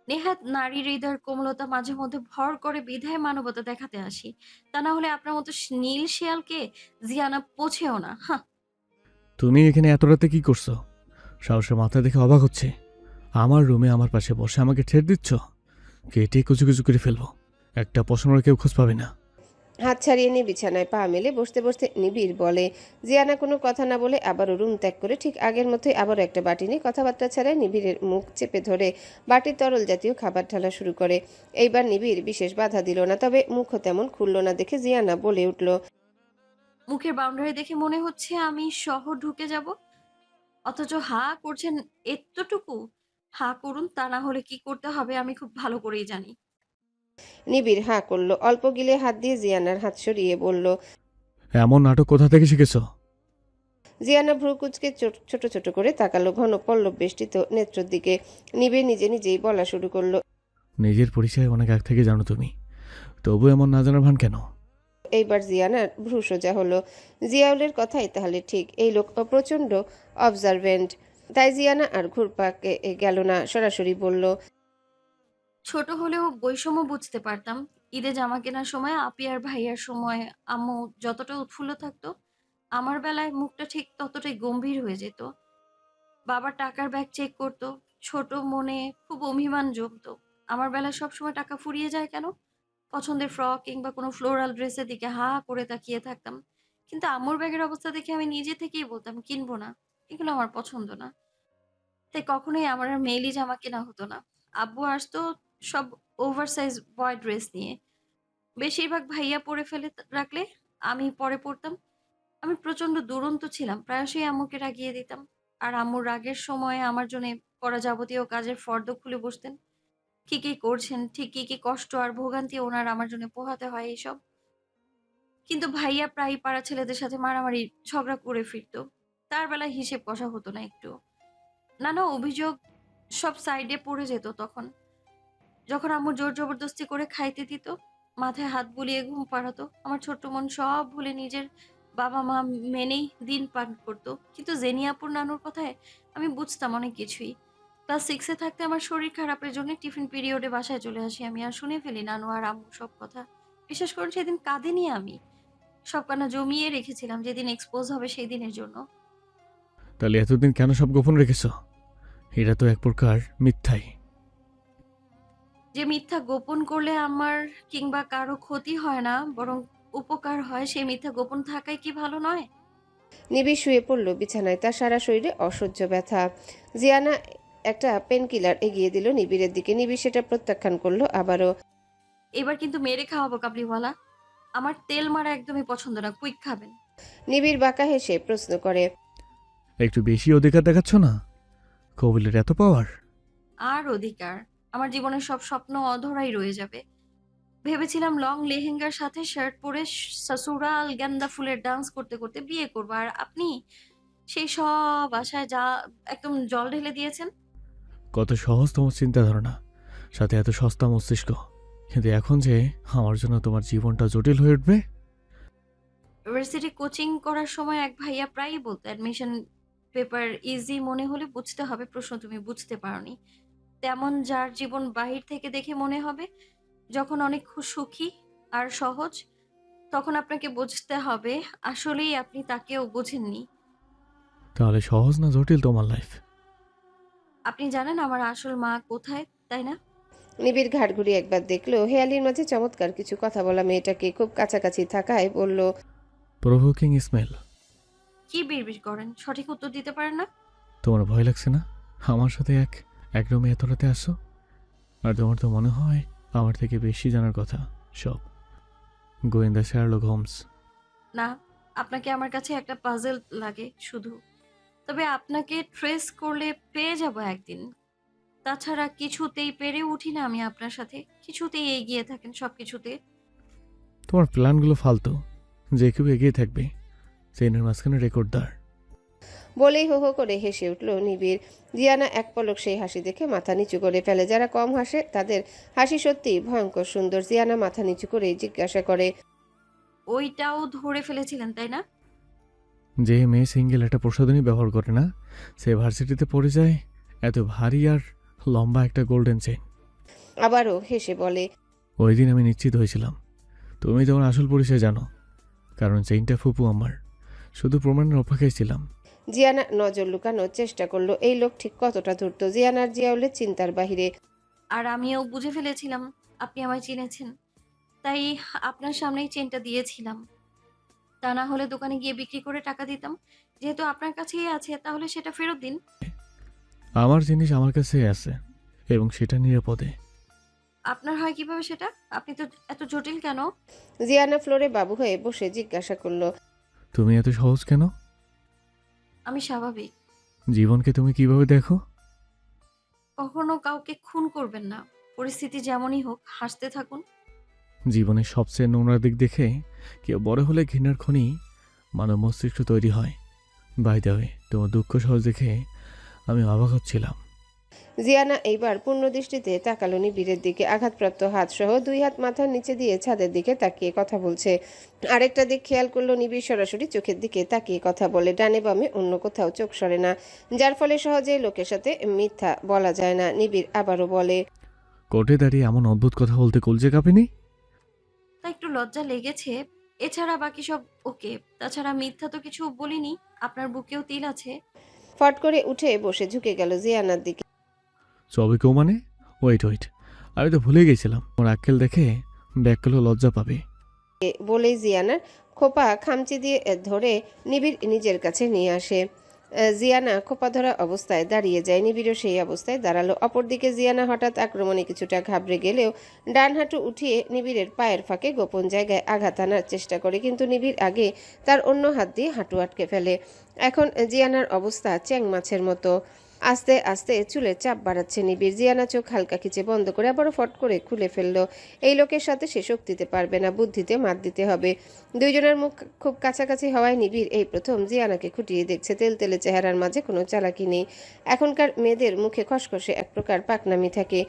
নেহাত নারী হৃদয়ের কোমলতা মাঝে মধ্যে ভর করে বিধায় মানবতা দেখাতে আসি। তা না হলে আপনার মতো নীল শিয়ালকে জিয়ানা পোছেও না। হ্যাঁ। তুমি এখানে এত রাতে কি করছো? সাহসের মাথা দেখে অবাক হচ্ছে। আমার রুমে আমার পাশে বসে আমাকে ঠেট দিচ্ছ? কেটে কুচু কুচু করে ফেলবো। একটা পশমের কেউ খোঁজ পাবে না। হাত ছাড়িয়ে নিয়ে বিছানায় পা মেলে বসতে বসতে নিবিড় বলে। জিয়ানা কোনো কথা না বলে আবারও রুম ত্যাগ করে ঠিক আগের মতোই আবারও একটা বাটি নিয়ে কথাবার্তা ছাড়াই নিবিড়ের মুখ চেপে ধরে বাটির তরল জাতীয় খাবার ঢালা শুরু করে। এইবার নিবিড় বিশেষ বাধা দিল না, তবে মুখও তেমন খুলল না দেখে জিয়ানা বলে উঠল, মুখের বাউন্ডারি দেখে মনে হচ্ছে আমি শহর ঢুকে যাব, অথচ হা করছেন এতটুকু। হা করুন, তা না হলে কি করতে হবে আমি খুব ভালো করেই জানি। নিবিড় হাঁ করল। অল্প গিলে হাত দিয়ে জিয়ানার হাত সরিয়ে বলল, এমন নাটক কোথা থেকে শিখেছো? জিয়ানা ভ্রু কুচকে ছোট ছোট করে তাকালো ঘন পল্লব বেষ্টিত নেত্রর দিকে। নিবিড় নিজে নিজেই বলা শুরু করলো, নিজের পরিচয় অনেক আগ থেকে জানো তুমি, তবু এমন না জানার ভান কেন? এইবার জিয়ানার ভ্রু সোজা হলো। জিয়াউলের কথাই তাহলে ঠিক, এই লোক প্রচণ্ড অবজারভেন্ট। তাই জিয়ানা আর ঘুরপাকে গেল না, সরাসরি বলল, ছোট হলেও বৈষম্য বুঝতে পারতাম। ঈদে জামা কেনার সময় আপি আর ভাইয়ার সময় আম্মু যতটা উৎফুল্ল থাকতো, আমার বেলায় মুখটা ঠিক ততটাই গম্ভীর হয়ে যেত। বাবা টাকার ব্যাগ চেক করতো, ছোট মনে খুব অভিমান জমতো। আমার বেলায় সবসময় টাকা ফুরিয়ে যায় কেন? পছন্দের ফ্রক কিংবা কোনো ফ্লোরাল ড্রেসের দিকে হা করে তাকিয়ে থাকতাম। কিন্তু আম্মুর ব্যাগের অবস্থা দেখে আমি নিজে থেকেই বলতাম কিনবো না, এগুলো আমার পছন্দ না। তাই কখনোই আমার আর মেয়েলি জামা কেনা হতো না। আব্বু আসতো সব ওভারসাইজ বয় ড্রেস নিয়ে। বেশিরভাগ ভাইয়া পরে ফেলে রাখলে আমি পরে পড়তাম। আমি প্রচন্ড দুরন্ত ছিলাম, প্রায়শই আম্মুকে রাগিয়ে দিতাম। আর আম্মুর রাগের সময় আমার জন্য করা যাবতীয় কাজের ফর্দ খুলে বসতেন। কি কি করছেন, ঠিক কি কি কষ্ট আর ভোগান্তি ওনার আমার জন্য পোহাতে হয় এইসব। কিন্তু ভাইয়া প্রায় পাড়া ছেলেদের সাথে মারামারি ঝগড়া করে ফিরতো। তার বেলায় হিসেব কষা হতো না একটু। নানা অভিযোগ সব সাইডে পড়ে যেত তখন। যখন আম্মু জোর জবরদস্তি করে খাইতে দিত, মাথায় হাত বুলিয়ে ঘুম পাড়াতো, আমার ছোট্ট মন সব ভুলে নিজের বাবা মা মেনেই দিন পার করতো। কিন্তু জেনিয়াপুর নানুর কথায় আমি বুঝতাম অনেক কিছুই। ক্লাস 6-এ থাকতে আমার শরীর খারাপের জন্য টিফিন পিরিয়ডে বাসায় চলে আসি আমি, আর শুনে ফেলি নানু আর আম্মু সব কথা। বিশেষ করে সেদিন কাঁদিনি আমি, সব কান্না জমিয়ে রেখেছিলাম যেদিন এক্সপোজ হবে সেই দিনের জন্য। তাহলে এতদিন কেন সব গোপন রেখেছো? এটা তো এক প্রকার মিথ্যাই। যে মিথ্যা গোপন করলে আমার কিংবা কারো ক্ষতি হয় না, বরং উপকার হয়, সেই মিথ্যা গোপন থাকাই কি ভালো নয়? নিবিড় শুয়ে পড়ল বিছানায়, তার সারা শরীরে অসহ্য ব্যথা। জিয়ানা একটা পেনকিলার এগিয়ে দিল নিবিড়ের দিকে। নিবিড় সেটা প্রত্যাখ্যান করলো আবারও। এবার কিন্তু মেরে খাওয়াবো কাবলিওয়ালা। আমার তেল মারা একদমই পছন্দ না, কুইক খাবেন। নিবিড় বাঁকা হেসে প্রশ্ন করে, একটু বেশি অধিকার দেখাচ্ছ না? কবিলের এত পাওয়ার? আর অধিকার? আমার জীবনের সব স্বপ্ন অধরাই রয়ে যাবে। ভেবেছিলাম লং লেহেঙ্গার সাথে শার্ট পরে সসুরাল গেন্দা ফুলের ডান্স করতে করতে বিয়ে করবো, আর আপনি সেই সব আশায় যা একদম জল ঢেলে দিয়েছেন। কত সহজ তোমার চিন্তা ধারণা, সাথে এত সস্তা মস্তিষ্ক। কিন্তু এখন যে আমার জন্য তোমার জীবনটা জটিল হয়ে উঠবে। ইউনিভার্সিটি কোচিং করার সময় এক ভাইয়া প্রায়ই বলতো, অ্যাডমিশন পেপার ইজি মনে হলে বুঝতে হবে প্রশ্ন তুমি বুঝতে পারোনি। তেমন যার জীবন বাহির থেকে দেখে মনে হবে যখন অনেক সুখী আর সহজ, তখন আপনাকে বুঝতে হবে আসলেই আপনি তাকেও বোঝেননি। তাহলে সহজ না জটিল তোমার লাইফ? আপনি জানেন আমার আসল মা কোথায়, তাই না? নিবিড় ঘাড় ঘুরিয়ে একবার দেখলো হেয়ালির মাঝে চমৎকার কিছু কথা বলা মেয়েটাকে খুব কাছাকাছি থাকায় বলল, প্রভোকিং স্মেল। কি বিড়বিড় করেন? সঠিক উত্তর দিতে পারেন না? তোমার ভয় লাগছে না আমার সাথে এক রুমে এত রাতে আসো? আর তোমার তো মনে হয় আমার থেকে বেশি জানার কথা সব, গোয়েন্দা শার্লক হোমস। না, আপনাকে আমার কাছে একটা পাজল লাগে শুধু। তবে আপনাকে ট্রেস করলে পেয়ে যাব একদিন। তাছাড়া কিছুতেই পেরে উঠি না আমি আপনার সাথে। কিছুতেই এগিয়ে থাকেন সবকিছুতে। তোমার প্ল্যানগুলো ফালতু, যে কেউ এগিয়ে থাকবে, চেনের মাঝখানে রেকর্ডদার। বলেই হো হো করে হেসে উঠল নিবিড়। জিয়ানা এক পলক সেই হাসি দেখে মাথা নিচু করে ফেলে। যারা কম হাসে তাদের হাসি সত্যি ভয়ঙ্কর সুন্দর। জিয়ানা মাথা নিচু করে জিজ্ঞাসা করে, ওইটাও ধরে ফেলেছিলেন তাই না? যে মেয়ে সিঙ্গেল একটা প্রসাধনী ব্যবহার করে না, সে ভার্সিটিতে পড়ে যায় এত ভারী আর লম্বা একটা গোল্ডেন চেন। আবারও হেসে বলে, ওই দিন আমি নিশ্চিত হয়েছিলাম তুমি তোমার আসল পরিচয় জানো, কারণ চেইনটা ফুপু আমার। শুধু প্রমাণের অপেক্ষায় ছিলাম। জিয়ানা নজর লুকানোর চেষ্টা করলো। এই লোক ঠিক কতটা ধূর্ত। জিয়ানার জিয়াউলের চিন্তার বাহিরে। আর আমিও বুঝে ফেলেছিলাম আপনি আমায় চিনেছেন, তাই আপনার সামনেই চেনটা দিয়েছিলাম। তা না হলে দোকানে গিয়ে বিক্রি করে টাকা দিতাম। যেহেতু আপনার কাছেই আছে, তাহলে সেটা ফেরত দিন। আমার জিনিস আমার কাছে আছে এবং সেটা নিরাপদে। আপনার হয় কিভাবে সেটা? আপনি তো এত জটিল কেন? জিয়ানা ফ্লোরে বাবু হয়ে বসে জিজ্ঞাসা করলো, তুমি এত সহজ কেন? আমি স্বাভাবিক। জীবনকে তুমি কিভাবে দেখো? কখনো কাউকে খুন করবেন না। পরিস্থিতি যেমনই হোক, হাসতে থাকুন। জীবনের সবচেয়ে নোংরা দিক দেখে কেউ বড় হলে ঘৃণার খনি মানব মস্তিষ্ক তৈরি হয়। বাই দ্য ওয়ে, তোমার দুঃখ সহজ দেখে আমি অবাক হচ্ছিলাম। জিয়ানা এইবার পূর্ণ দৃষ্টিতে তাকালো নিবিড়ের দিকে। আঘাতপ্রাপ্ত হাত সহ দুই হাত মাথার নিচে দিয়ে ছাদের দিকে তাকিয়ে কথা বলছে। আরেকটা দিক খেয়াল করলো নিবিড় সরাসরি চোখের দিকে তাকিয়ে কথা বলে। ডানে বামে অন্য কোথাও চোখ সরে না, যার ফলে সহজেই লোকের সাথে মিথ্যা বলা যায় না। নিবিড় আবারও বলে, কোর্টে দাঁড়িয়ে এমন অদ্ভুত কথা বলতে কলজে কাঁপেনি? তা একটু লজ্জা লেগেছে। এছাড়া বাকি সব ওকে। তাছাড়া মিথ্যা তো কিছু বলিনি। আপনার বুকেও তিল আছে। ফট করে উঠে বসে ঝুঁকে গেল জিয়ানার দিকে। সবে কেউ মানে? ওয়েট, আমি তো ভুলে গেছিলাম। ওর আক্কেল দেখে ব্যাক করলেও লজ্জা পাবে। বলেই জিয়ানার খোপা খামচি দিয়ে ধরে নিবিড় নিজের কাছে নিয়ে আসে। জিয়ানা খোপা ধরা অবস্থায় দাঁড়িয়ে যায়। নিবিড়ও সেই অবস্থায় দাঁড়ালো। অপরদিকে জিয়ানা হঠাৎ আক্রমণে কিছুটা ঘাবড়ে গেলেও ডান হাঁটু উঠিয়ে নিবিড়ের পায়ের ফাঁকে গোপন জায়গায় আঘাত আনার চেষ্টা করে, কিন্তু নিবিড় আগে তার অন্য হাত দিয়ে হাঁটু আটকে ফেলে। এখন জিয়ানার অবস্থা চ্যাং মাছের মতো। আস্তে আস্তে চুলের চাপ বাড়াচ্ছে নিবিড়। জিয়ানা চোখ হালকা খিচে বন্ধ করে আবারও ফট করে খুলে ফেললো। এই লোকের সাথে সে শক্তিতে পারবে না, বুদ্ধিতে মাত দিতে হবে। দুইজনের মুখ খুব কাছাকাছি হওয়ায় নিবিড় এই প্রথম জিয়ানাকে খুঁটিয়ে দেখছে। তেলতেলে চেহারার মাঝে কোনো চালাকি নেই। এখনকার মেয়েদের মুখে খসখসে এক প্রকার পাকনামি থাকে।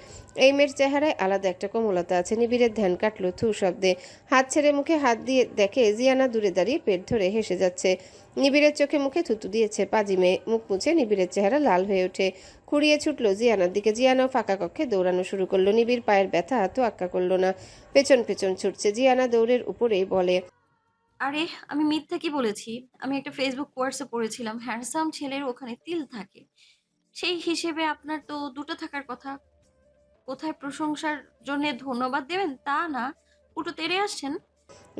এই মেয়ের চেহারায় আলাদা একটা কোমলতা আছে। নিবিড়ের ধ্যান কাটলো থু শব্দে। হাত ছেড়ে মুখে হাত দিয়ে দেখে জিয়ানা দূরে দাঁড়িয়ে পেট ধরে হেসে যাচ্ছে। নিবিড়ের চোখে মুখে থুতু দিয়েছে পাজি মেয়ে। মুখ মুছে নিবিড়ের চেহারা লাল হয়ে ওঠে। খুঁড়িয়ে ছুটল জিয়ানার দিকে। জিয়ানাও ফাঁকা কক্ষে দৌড়ানো শুরু করলো। নিবিড় পায়ের ব্যথা তোয়াক্কা করলো না, পেছন পেছন ছুটছে। জিয়ানা দৌড়ের উপরেই বলে, আরে আমি মিথ্যা কি বলেছি? আমি একটা ফেসবুক কোর্সে পড়েছিলাম হ্যান্ডসাম ছেলের ওখানে তিল থাকে। সেই হিসেবে আপনার তো দুটো থাকার কথা। কোথায় প্রশংসার জন্য ধন্যবাদ দেবেন তা না, উল্টো তেড়ে আসছেন।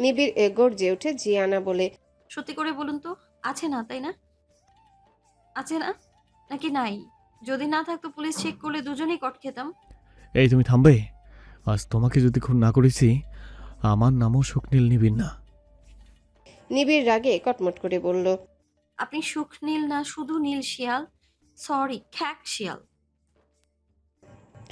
নিবিড় গর্জে ওঠে। জিয়ানা বলে, সত্যি করে বলুন তো, আছে না তাই না? আছে না নাকি নাই? যদি না থাকতো পুলিশ চেক করলে দুজনেই কট খেতাম। এই তুমি থামবে? আজ তোমাকে যদি খুন না করেছি, আমার নামও শুকনীল নিবিড় না। নিবিড় রাগে কটমট করে বলল, আপনি সুখ নীল না, শুধু নীল শিয়াল। সরি, খ্যাক শিয়াল।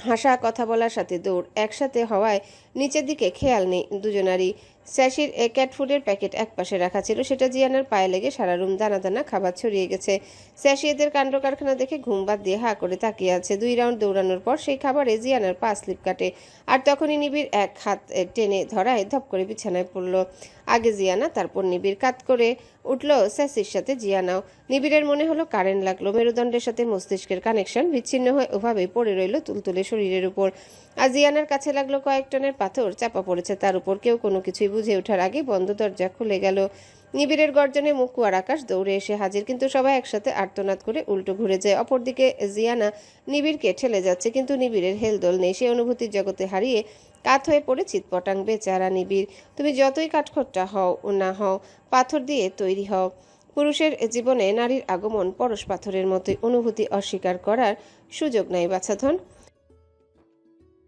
হাসা, কথা বলার সাথে দৌড় একসাথে হওয়ায় নিচের দিকে খেয়াল নেই দুজনারই। স্যাশির ক্যাট ফুডের প্যাকেট একপাশে রাখা ছিল, সেটা জিয়ানার পায়ে লেগে সারা রুম দানা দানা খাবার ছড়িয়ে গেছে। স্যাশি এদের কাণ্ড কারখানা দেখে ঘুম বাদ দিয়ে হা করে তাকিয়ে আছে। 2 রাউন্ড দৌড়ানোর পর সেই খাবারে জিয়ানার পা স্লিপ কাটে। আর তখনই নিবিড় এক হাত টেনে ধরায় ধপ করে বিছানায় পড়ল। আগে জিয়ানা, তারপর নিবিড়। কাত করে উঠল স্যাসির সাথে জিয়ানাও। নিবিড়ের মনে হলো কারেন্ট লাগলো। মেরুদণ্ডের সাথে মস্তিষ্কের কানেকশন বিচ্ছিন্ন হয়ে ওভাবেই পড়ে রইল তুলতুলে শরীরের উপর। আর জিয়ানার কাছে লাগলো কয়েক টনের পাথর চাপা পড়েছে তার উপর। কেউ কোনো কিছুই বুঝে ওঠার আগে বন্ধ দরজা খুলে গেল। নিবিড়ের গর্জনে মুক্কু আর আকাশ দৌড়ে এসে হাজির, কিন্তু সবাই একসাথে আর্তনাদ করে উল্টো ঘুরে যায়। অপরদিকে জিয়ানা নিবিড়কে ঠেলে যাচ্ছে, কিন্তু নিবিড়ের হেলদোল নেই। সে অনুভূতির জগতে হারিয়ে কাত হয়ে পড়ে চিৎপটাং। বেচারা নিবিড়, তুমি যতই কাঠখোট্টা হও না হও, পাথর দিয়ে তৈরি হও। পুরুষের জীবনে নারীর আগমন পরশ পাথরের মতোই, অনুভূতি অস্বীকার করার সুযোগ নাই বাছাধন।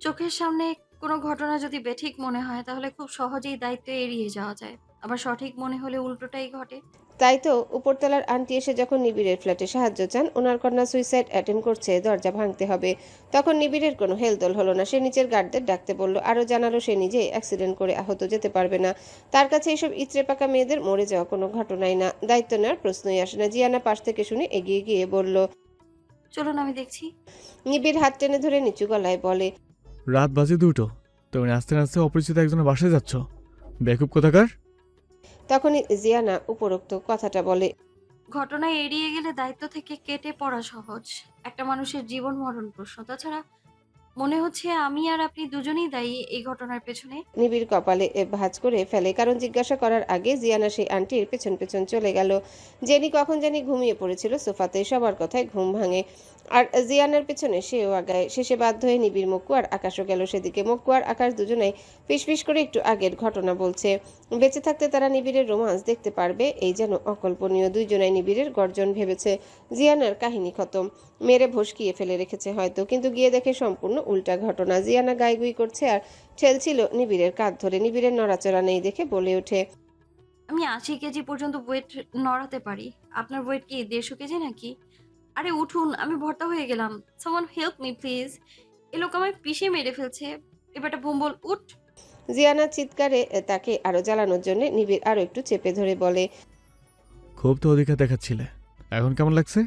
চোখের সামনে কোনো ঘটনা যদি বেঠিক মনে হয় তাহলে খুব সহজেই দায়িত্ব এড়িয়ে যাওয়া যায়, আবার সঠিক মনে হলে উল্টোটাই ঘটে। তাই তো উপরতলার আন্টি এসে যখন নিবিড়ের ফ্ল্যাটে সাহায্য চান, ওনার কন্যা সুইসাইড অ্যাটেম্প করছে, দরজা ভাঙতে হবে, তখন নিবিড়ের কোনো হেলদোল হলো না। সে নিচের গার্ডদের ডাকতে বলল, আরও জানালো সে নিজে অ্যাক্সিডেন্ট করে আহত, যেতে পারবে না। তার কাছে এইসব ইচড়ে পাকা মেয়েদের মরে যাওয়া কোনো ঘটনাই না, দায়িত্ব নেওয়ার প্রশ্নই আসে না। জিয়ানা পাশ থেকে শুনে এগিয়ে গিয়ে বলল, চলুন আমি দেখছি। নিবিড় হাত টেনে ধরে নিচু গলায় বলে, রাত বাজে 2টো, তুমি নাচতে নাচতে অপরিচিত একজনের বাসায় যাচ্ছ, বেকুব কোথাকার। তখনই জিয়ানা উপরোক্ত কথাটা বলে। ঘটনা এড়িয়ে গেলে দায়িত্ব থেকে কেটে পড়া সহজ, একটা মানুষের জীবন মরণ প্রশ্ন। তাছাড়া মনে হচ্ছে আমি আর আপনি দুজনেই দায়ী এই ঘটনার পেছনে। নিবিড় কপালে ভাঁজ করে ফেলে, কারণ জিজ্ঞাসা করার আগে জিয়ানা সেই আন্টির পেছন পেছন চলে গেল। জেনি কখন জানি ঘুমিয়ে পড়েছিল সোফাতে, সবার কথায় ঘুম ভাঙে, আর জিয়ানার পেছনে সেও আগায়। শেষে বাধ্য হয়ে নিবিড়, মক্কু আর আকাশও গেল সেদিকে। মক্কু আর আকাশ দুজনেই ফিসফিস করে একটু আগের ঘটনা বলছে। বেঁচে থাকতে তারা নিবিড়ের রোমান্স দেখতে পারবে, এই যেন অকল্পনীয়। দুইজনাই নিবিড়ের গর্জন ভেবেছে। জিয়ানার কাহিনী খতম, মেরে ভসকিয়ে ফেলে রেখেছে হয়তো, কিন্তু গিয়ে দেখে সম্পূর্ণ উল্টা ঘটনা। জিয়ানা গাইগুই করছে আর ঠেলছিল নিবিড়ের কাঁধ ধরে। নিবিড়ের নড়াচড়া নেই দেখে বলে ওঠে, আমি 80 কেজি পর্যন্ত ওয়েট নড়াতে পারি, আপনার ওয়েট কি 150 কেজি নাকি? আরে উঠুন, আমি ভর্তা হয়ে গেলাম। সামওয়ান হেল্প মি প্লিজ, এ লোক আমায় পিষে মেরে ফেলছে। এবারটা ভম্বল উঠ। জিয়ানার চিৎকারে তাকে আরো জ্বালানোর জন্য নিবিড় আরো একটু চেপে ধরে বলে, খুব তো অধিকার দেখাচ্ছিলে, এখন কেমন লাগছে?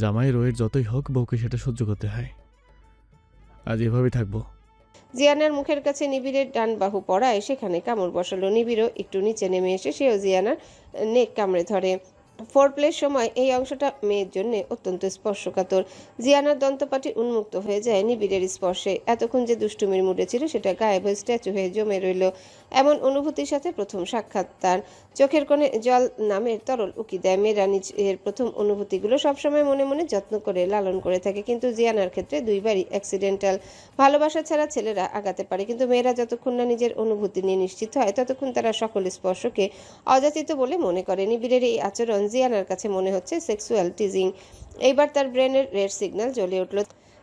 জামাইয়ের ওয়েট যতই হোক, বউকে সেটা সহ্য করতে হয়। আজ এভাবেই থাকবো। জিয়ানার মুখের কাছে নিবিড়ের ডান বাহু পড়ায় সেখানে কামড় বসালো। নিবিড়ও একটু নিচে নেমে এসে সেও জিয়ানার নেক কামড়ে ধরে। ফোরপ্লের সময় এই অংশটা মেয়ের জন্য অত্যন্ত স্পর্শকাতর। জিয়ানার দন্তপাটি উন্মুক্ত হয়ে যায় নিবিড়ের স্পর্শে। এতক্ষণ যে দুষ্টুমির মুডে ছিল সেটা গায়েব হয়ে স্ট্যাচু হয়ে জমে রইল। এমন অনুভূতির সাথে প্রথম সাক্ষাৎ তার। চোখের কোণে জল নামের তরল উকি দেয়। মেয়েরা নিজের প্রথম অনুভূতিগুলো সবসময় মনে মনে যত্ন করে লালন করে থাকে, কিন্তু জিয়ানার ক্ষেত্রে দুইবারই অ্যাক্সিডেন্টাল। ভালোবাসা ছাড়া ছেলেরা আগাতে পারে, কিন্তু মেয়েরা যতক্ষণ না নিজের অনুভূতি নিয়ে নিশ্চিত হয় ততক্ষণ তারা সকল স্পর্শকে অযাচিত বলে মনে করে। নিবিড়ের এই আচরণ জিয়ানার কাছে মনে হচ্ছে সেক্সুয়াল টিজিং। এইবার তার ব্রেনের রেড সিগন্যাল জ্বলে উঠল,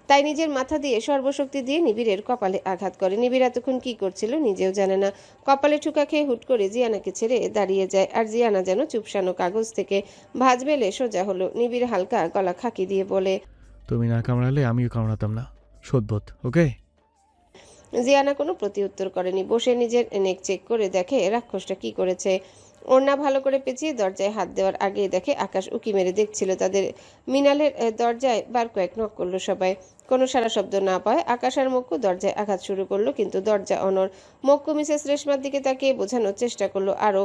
তাই নিজের মাথা দিয়ে সর্বশক্তি দিয়ে নিবিড়ের কপালে আঘাত করে। নিবিড় এতক্ষণ কি করছিল নিজেও জানে না। কপালে ঠুকা খেয়ে হুট করে জিয়ানাকে ছেড়ে দাঁড়িয়ে যায়, আর জিয়ানা যেন চুপসানো কাগজ থেকে ভাঁজ মেলে সোজা হলো। নিবিড় হালকা গলা খাকি দিয়ে বলে, তুমি না কামড়ালে আমিও কামড়াতাম না, সদবোধ। ওকে। জিয়ানা কোনো প্রতিউত্তর করেনি, বসে নিজের নেক চেক করে দেখে রাক্ষসটা কি করেছে। ওড়না ভালো করে পেঁচিয়ে দরজায় হাত দেওয়ার আগেই দেখে আকাশ উকি মেরে দেখছিল তাদের। মিনালের দরজায় বার কয়েক নক করলো সবাই, কোনো সারা শব্দ না পায় আকাশ আর মক্কু দরজায় আঘাত শুরু করলো, কিন্তু দরজা অনড়। মক্কু মিসেস রেশমার দিকে তাকিয়ে বোঝানোর চেষ্টা করলো আরও